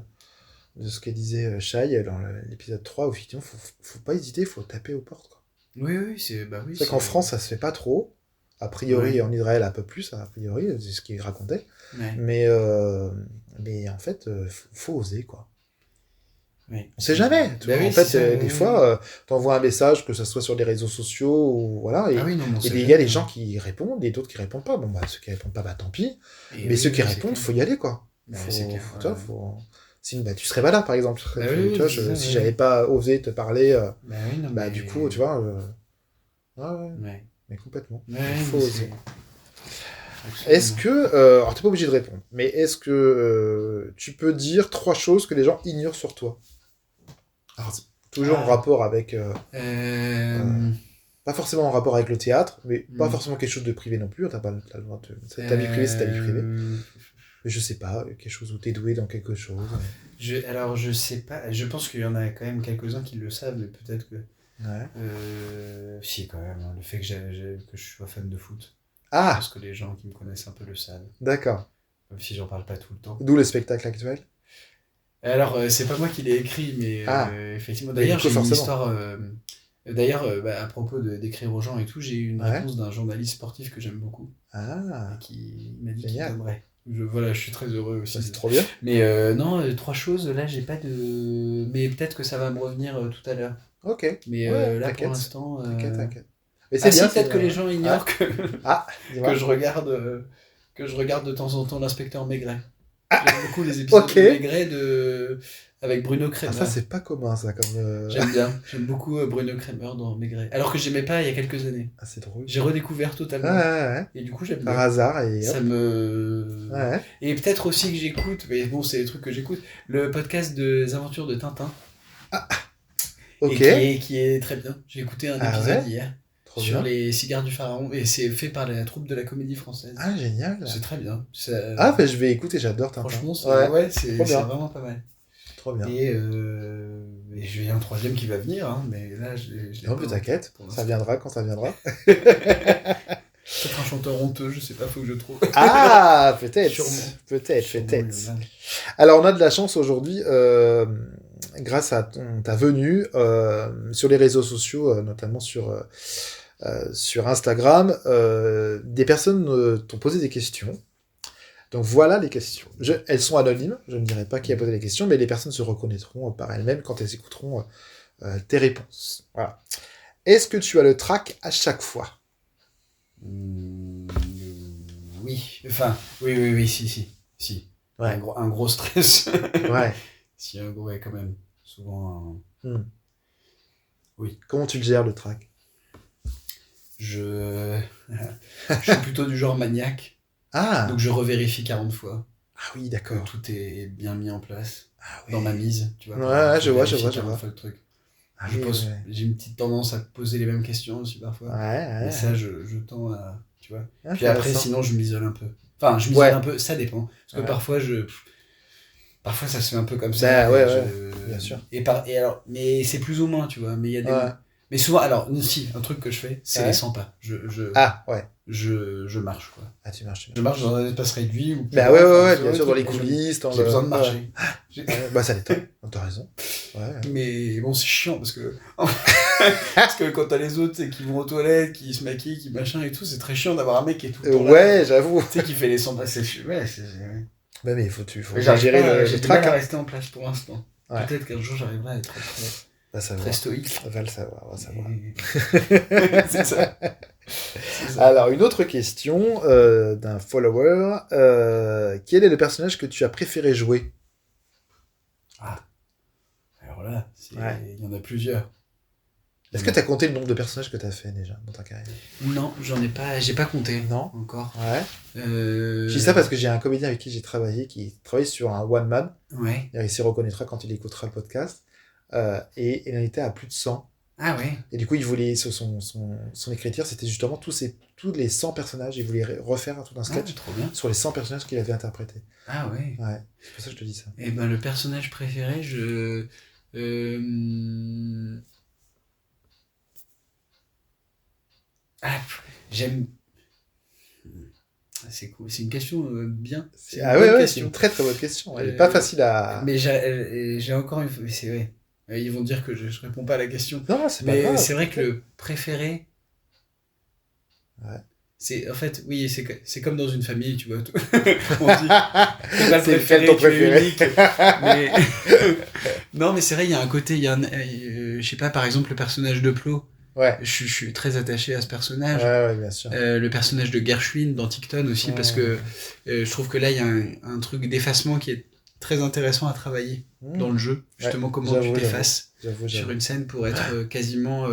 ce que disait Shai dans l'épisode 3 où effectivement faut pas hésiter, faut taper aux portes, quoi. Oui, c'est vrai qu'en France ça se fait pas trop. A priori en Israël un peu plus, a priori, c'est ce qu'il racontait. Ouais. Mais en fait faut oser, quoi. Oui. On sait jamais. En fait, des fois, t'envoies un message, que ce soit sur les réseaux sociaux ou voilà, et il y a des gens qui répondent et d'autres qui répondent pas. Bon, bah, ceux qui répondent pas, bah tant pis. Mais ceux qui répondent, faut y aller, quoi. Sinon, bah, tu serais pas là, par exemple. Si j'avais pas osé te parler, du coup, tu vois. Mais complètement. Il faut oser. Est-ce que, alors t'es pas obligé de répondre, mais est-ce que tu peux dire 3 choses que les gens ignorent sur toi? Alors, toujours en rapport avec... pas forcément en rapport avec le théâtre, mais pas forcément quelque chose de privé non plus. T'as pas le droit ta vie privée, c'est ta vie privée. Mais je sais pas, quelque chose où t'es doué dans quelque chose. Alors, je sais pas. Je pense qu'il y en a quand même quelques-uns qui le savent, mais peut-être que... si, quand même. Le fait que je sois fan de foot. Ah! Parce que les gens qui me connaissent un peu le savent. D'accord. Même si j'en parle pas tout le temps. D'où le spectacle actuel? Alors, c'est pas moi qui l'ai écrit, mais effectivement. D'ailleurs, j'ai une histoire. À propos d'écrire aux gens et tout, j'ai eu une réponse d'un journaliste sportif que j'aime beaucoup. Qui m'a dit qu'il aimerait. Je suis très heureux aussi. C'est trop bien. Mais non, 3 choses, là, j'ai pas de. Mais peut-être que ça va me revenir tout à l'heure. Ok. Mais là, pour l'instant. T'inquiète. Mais c'est bien. Peut-être que les gens ignorent que je regarde de temps en temps l'inspecteur Maigret. J'aime beaucoup les épisodes de Maigret avec Bruno Kremer. Ça, c'est pas commun, ça. J'aime bien. J'aime beaucoup Bruno Kremer dans Maigret. Alors que j'aimais pas il y a quelques années. C'est drôle. J'ai redécouvert totalement. Et du coup, j'aime bien. Par hasard. Et ça me. Et peut-être aussi que j'écoute, mais bon, c'est des trucs que j'écoute, le podcast des aventures de Tintin. Ok. Et qui est très bien. J'ai écouté un épisode hier. Sur les cigares du pharaon, et c'est fait par la troupe de la Comédie Française. Génial. C'est très bien. Je vais écouter, j'adore Tintin. Franchement, c'est vraiment pas mal. Trop bien. Et j'ai un troisième qui va venir, hein, mais là, non, mais t'inquiète, ça viendra quand ça viendra. Peut-être un chanteur honteux, je sais pas, faut que je trouve. Peut-être. Sûrement. Peut-être. Alors, on a de la chance aujourd'hui, grâce à ta venue, sur les réseaux sociaux, notamment sur Instagram, des personnes t'ont posé des questions. Donc voilà les questions. Elles sont anonymes, je ne dirai pas qui a posé les questions, mais les personnes se reconnaîtront par elles-mêmes quand elles écouteront tes réponses. Voilà. Est-ce que tu as le trac à chaque fois ? Oui. Enfin, oui, si. Ouais. Un gros stress. Ouais. Si, quand même. Souvent. Oui. Comment tu le gères, le trac ? Je suis plutôt du genre maniaque. Donc je revérifie 40 fois. Oui, d'accord. Que tout est bien mis en place. Dans ma mise, tu vois. Ouais, je vois. Le truc. J'ai une petite tendance à poser les mêmes questions aussi parfois. Et ça, je tends à... Tu vois. Puis après, sinon, je m'isole un peu. Enfin, je m'isole un peu, ça dépend. Parce que parfois, ça se fait un peu comme ça. Bien sûr. Mais c'est plus ou moins, tu vois. Mais il y a des... Mais souvent, alors, si, un truc que je fais, c'est les 100 pas. Je marche, quoi. Tu marches. Je marche dans un espace réduit. Ou bien sûr, dans les coulisses. J'ai besoin de marcher. Ça détend, t'as raison. Mais bon, c'est chiant, parce que quand t'as les autres qui vont aux toilettes, qui se maquillent, qui machin et tout, c'est très chiant d'avoir un mec qui est tout le temps là. J'avoue. Tu sais, qui fait les 100 pas, c'est... mais il faut gérer le trac. J'ai à rester en place pour l'instant. Peut-être qu'un jour, j'arriverai à être très stoïque. On va le savoir. C'est ça. Alors, une autre question d'un follower. Quel est le personnage que tu as préféré jouer ? Alors là, il y en a plusieurs. Est-ce que tu as compté le nombre de personnages que tu as fait déjà dans ta carrière ? Non, j'ai pas compté. Non. Encore. Je dis ça parce que j'ai un comédien avec qui j'ai travaillé qui travaille sur un one man. Il s'y reconnaîtra quand il écoutera le podcast. Et il en était à plus de 100. Et du coup, il voulait, son écriture, c'était justement tous les 100 personnages. Il voulait refaire tout un sketch sur les 100 personnages qu'il avait interprétés. Ouais. C'est pour ça que je te dis ça. Et ben, le personnage préféré, j'aime... C'est cool. C'est une question bien. C'est une très très bonne question. Elle n'est pas facile à... Mais j'ai encore une... Mais c'est vrai. Ils vont dire que je réponds pas à la question. Non, c'est pas grave. Mais c'est vrai que le préféré... C'est, en fait, oui, c'est comme dans une famille, tu vois. On dit, c'est pas le préféré, unique. Mais... non, mais c'est vrai, il y a un côté... je sais pas, par exemple, le personnage de Plo. Je suis très attaché à ce personnage. Bien sûr. Le personnage de Gershwin dans Tickton aussi, parce que je trouve que là, il y a un truc d'effacement qui est très intéressant à travailler dans le jeu. Justement, comment tu t'effaces sur une scène pour être quasiment...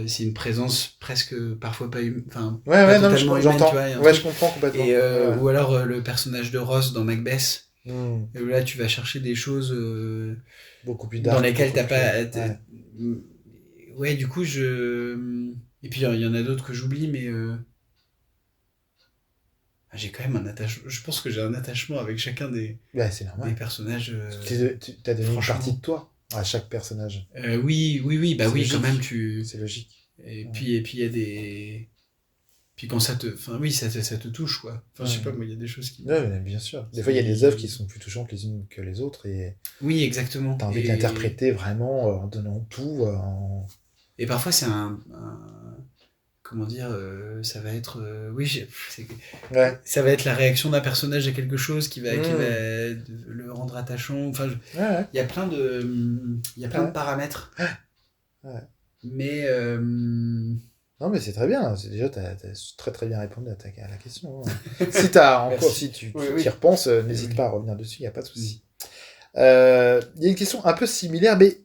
c'est une présence presque parfois pas humaine. Enfin, totalement humaine, tu vois. Je comprends complètement. Et, ou alors le personnage de Ross dans Macbeth. Où là, tu vas chercher des choses beaucoup plus dark, dans lesquelles t'as pas... du coup, et puis, il y en a d'autres que j'oublie, mais... j'ai quand même un attachement... Je pense que j'ai un attachement avec chacun des personnages. Tu as donné une partie de toi à chaque personnage. Oui, bah oui, logique. Quand même, C'est logique. Et puis, il y a des... Puis quand ça te touche, quoi. Enfin, je sais pas, moi, il y a des choses qui... Ouais, bien sûr. Des fois, il y a des œuvres qui sont plus touchantes les unes que les autres, et... Oui, exactement. T'as envie de l'interpréter vraiment en donnant tout, Et parfois, c'est comment dire, ça va être... ouais. Ça va être la réaction d'un personnage à quelque chose qui va le rendre attachant. Enfin, il y a plein de paramètres. Ouais. Mais... Non, mais c'est très bien. Déjà, t'as très très bien répondu à la question. Hein. Si tu y repenses, n'hésite pas à revenir dessus, il n'y a pas de souci. Il y a une question un peu similaire, mais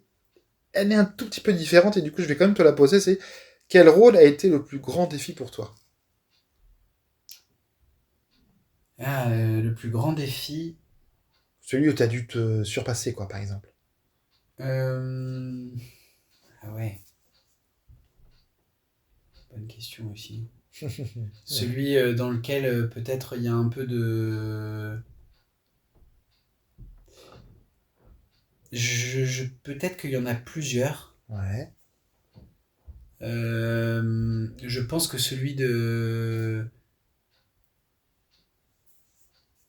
elle est un tout petit peu différente, et du coup, je vais quand même te la poser. C'est quel rôle a été le plus grand défi pour toi ? Le plus grand défi... Celui où tu as dû te surpasser, quoi, par exemple. Ah ouais. Bonne question aussi. Celui dans lequel peut-être il y a un peu de... Peut-être qu'il y en a plusieurs. Ouais. Je pense que celui de...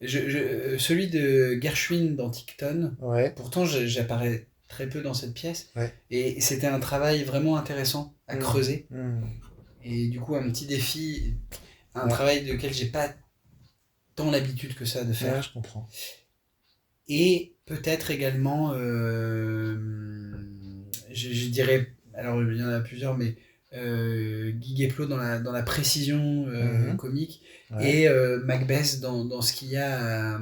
celui de Gershwin dans Tickton. Ouais. Pourtant, j'apparais très peu dans cette pièce. Ouais. Et c'était un travail vraiment intéressant à creuser. Mmh. Et du coup, un petit défi, un travail lequel j'ai pas tant l'habitude que ça de faire. Ouais, je comprends. Et peut-être également, je dirais, alors il y en a plusieurs, mais Guy Guéplo dans la précision comique, et Macbeth dans ce qu'il y a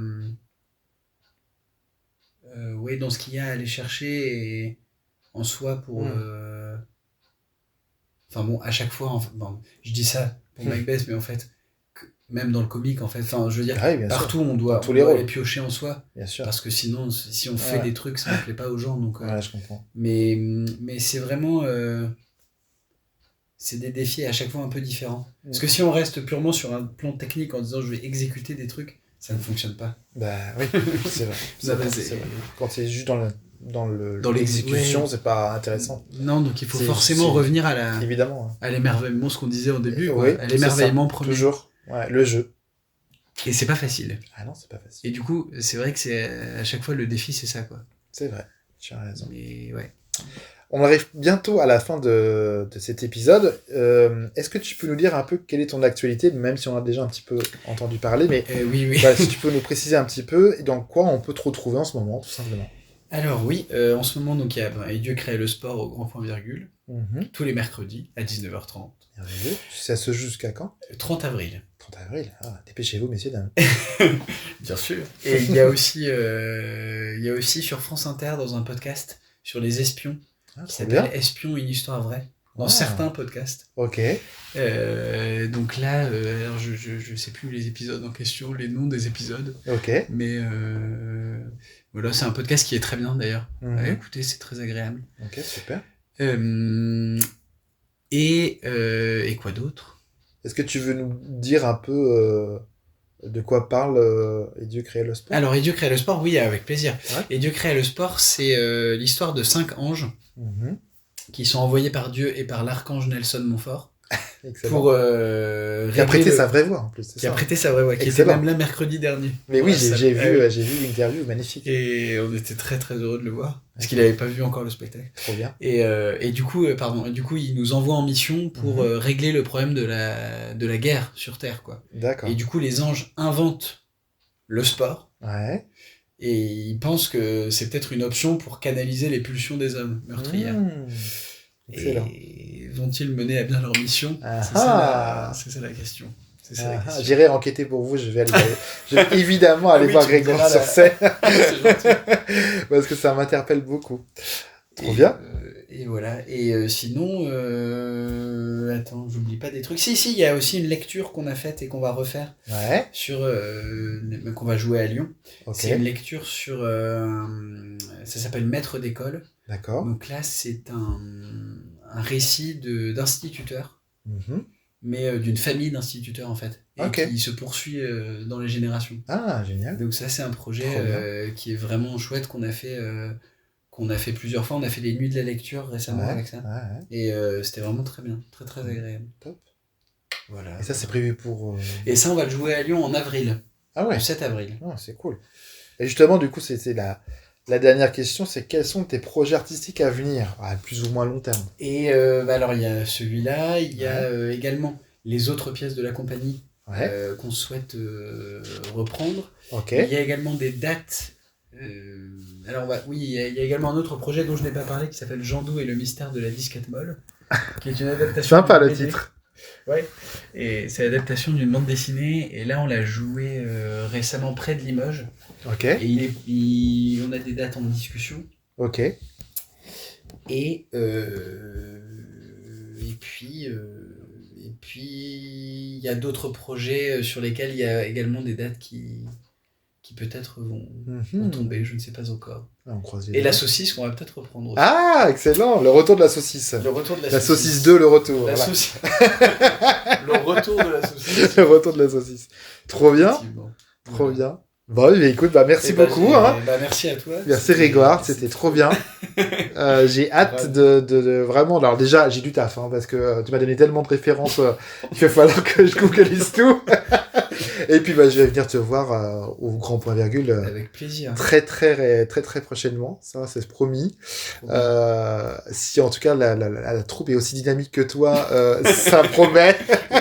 dans ce qu'il y a à aller chercher et en soi pour... Enfin bon, à chaque fois, je dis ça pour Macbeth, mais en fait, même dans le comique, en fait, enfin, je veux dire, partout on doit aller piocher en soi, bien sûr. Parce que sinon, si on fait des trucs, ça ne plaît pas aux gens. Donc, je comprends. Mais c'est vraiment... c'est des défis à chaque fois un peu différents. Parce que si on reste purement sur un plan technique en disant je vais exécuter des trucs, ça ne fonctionne pas. Bah oui, c'est vrai. C'est vrai. Quand c'est juste dans l'exécution, c'est pas intéressant. Non, donc il faut forcément revenir à évidemment, à l'émerveillement, ce qu'on disait au début, à l'émerveillement premier. Toujours, le jeu. Et c'est pas facile. Ah non, c'est pas facile. Et du coup, c'est vrai que c'est à chaque fois le défi, c'est ça, quoi. C'est vrai, tu as raison. Mais ouais. On arrive bientôt à la fin de cet épisode. Est-ce que tu peux nous dire un peu quelle est ton actualité, même si on a déjà un petit peu entendu parler, mais oui. Si tu peux nous préciser un petit peu, et dans quoi on peut te retrouver en ce moment, tout simplement. Alors oui, en ce moment, donc, il y a Et Dieu créait le sport au grand point virgule, tous les mercredis à 19h30. Ça se joue jusqu'à quand ? 30 avril. 30 avril, dépêchez-vous, messieurs, dames. Bien sûr. Et il y a aussi sur France Inter, dans un podcast sur les espions, qui s'appelle Espions, une histoire vraie, dans certains podcasts. Ok. Donc là, alors je sais plus les épisodes en question, les noms des épisodes. Ok. Mais voilà, c'est un podcast qui est très bien d'ailleurs. Écoutez, c'est très agréable. Ok, super. Et quoi d'autre ? Est-ce que tu veux nous dire un peu de quoi parle Et Dieu créait le sport ? Alors, Et Dieu créait le sport, oui, avec plaisir. Et Dieu créait le sport, c'est l'histoire de 5 anges qui sont envoyés par Dieu et par l'archange Nelson Montfort. Pour qui a prêté sa vraie voix en plus. Qui a prêté sa vraie voix, qui était même là mercredi dernier. Mais oui, j'ai vu l'interview, magnifique. Et on était très très heureux de le voir, parce qu'il n'avait pas vu encore le spectacle. Trop bien. Et du coup, il nous envoie en mission pour régler le problème de la guerre sur Terre, quoi. D'accord. Et du coup, les anges inventent le sport. Ouais. Et ils pensent que c'est peut-être une option pour canaliser les pulsions des hommes meurtrières. Excellent. Et vont-ils mener à bien leur mission ? C'est ça la question. J'irai enquêter pour vous, je vais évidemment aller voir Grégoire sur scène. C'est gentil. Parce que ça m'interpelle beaucoup. Trop bien. Et voilà. Et sinon, attends, j'oublie pas des trucs. Si, il y a aussi une lecture qu'on a faite et qu'on va refaire. Ouais. Qu'on va jouer à Lyon. Okay. C'est une lecture sur... ça s'appelle Maître d'école. D'accord. Donc là, c'est un récit d'instituteurs. Mais d'une famille d'instituteurs en fait, et qui se poursuit dans les générations. Ah, génial. Donc ça, c'est un projet qui est vraiment chouette, qu'on a fait plusieurs fois. On a fait les nuits de la lecture récemment avec ça. Et c'était vraiment très bien, très très agréable. Top. Voilà. Et ça, c'est prévu pour... Et ça, on va le jouer à Lyon en avril. Ah ouais. Le 7 avril. Ah, c'est cool. Et justement, du coup, c'est la dernière question, c'est quels sont tes projets artistiques à venir, à plus ou moins long terme? Et alors, il y a celui-là, il y a également les autres pièces de la compagnie qu'on souhaite reprendre. Okay. Il y a également des dates. Oui, il y a également un autre projet dont je n'ai pas parlé qui s'appelle Jandou et le mystère de la disquette molle, qui est une adaptation. Sympa le titre. Ouais. Et c'est l'adaptation d'une bande dessinée. Et là, on l'a joué récemment près de Limoges. Ok. Et on a des dates en discussion. Ok. Et puis il y a d'autres projets sur lesquels il y a également des dates qui peut-être vont tomber, je ne sais pas encore. On croise les et doigts. La saucisse qu'on va peut-être reprendre aussi. Ah, excellent, le retour de la saucisse. Le retour de la saucisse 2, le retour. Le retour de la saucisse. Le retour de la saucisse. Trop bien. Trop bien. Bon, écoute, merci beaucoup. Merci à toi. Merci Grégoire, c'était trop bien. J'ai hâte de vraiment... Alors déjà, j'ai du taf, parce que tu m'as donné tellement de références, il va falloir que je googlise tout. Et puis, je vais venir te voir au Grand Point Virgule. Avec plaisir. Très prochainement. Ça, c'est promis. Si, en tout cas, la troupe est aussi dynamique que toi, ça promet.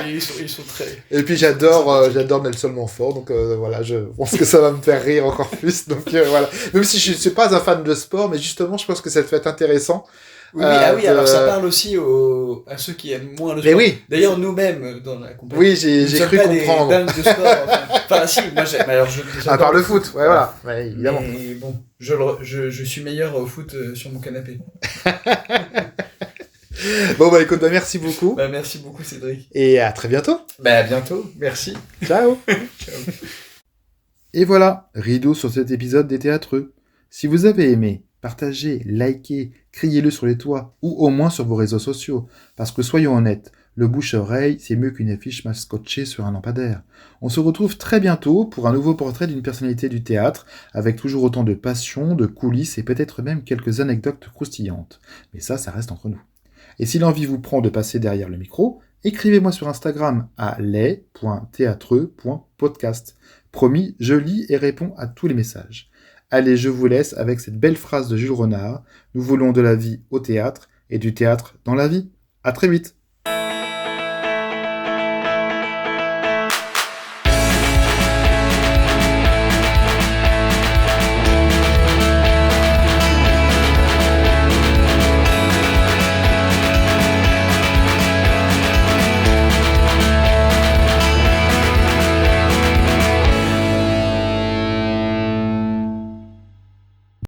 Ils sont très... Et puis, j'adore Nelson Montfort. Donc, voilà, je pense que ça va me faire rire encore plus. Donc, voilà. Même si je ne suis pas un fan de sport, mais justement, je pense que ça peut être intéressant. Oui, alors ça parle aussi à ceux qui aiment moins le sport. Oui. D'ailleurs, nous-mêmes, dans la compagnie. Oui, j'ai cru comprendre. Des dingues de sport. Enfin, si, moi, à part le foot, ouais, voilà. Ouais, évidemment. Mais bon, je suis meilleur au foot sur mon canapé. Bon, écoute, merci beaucoup. Merci beaucoup, Cédric. Et à très bientôt. À bientôt, merci. Ciao. Ciao. Et voilà, rideau sur cet épisode des Théâtreux. Si vous avez aimé, partagez, likez, criez-le sur les toits, ou au moins sur vos réseaux sociaux. Parce que soyons honnêtes, le bouche-oreille, c'est mieux qu'une affiche mal scotchée sur un lampadaire. On se retrouve très bientôt pour un nouveau portrait d'une personnalité du théâtre, avec toujours autant de passion, de coulisses et peut-être même quelques anecdotes croustillantes. Mais ça reste entre nous. Et si l'envie vous prend de passer derrière le micro, écrivez-moi sur Instagram à les.théâtreux.podcast. Promis, je lis et réponds à tous les messages. Allez, je vous laisse avec cette belle phrase de Jules Renard. Nous voulons de la vie au théâtre et du théâtre dans la vie. À très vite.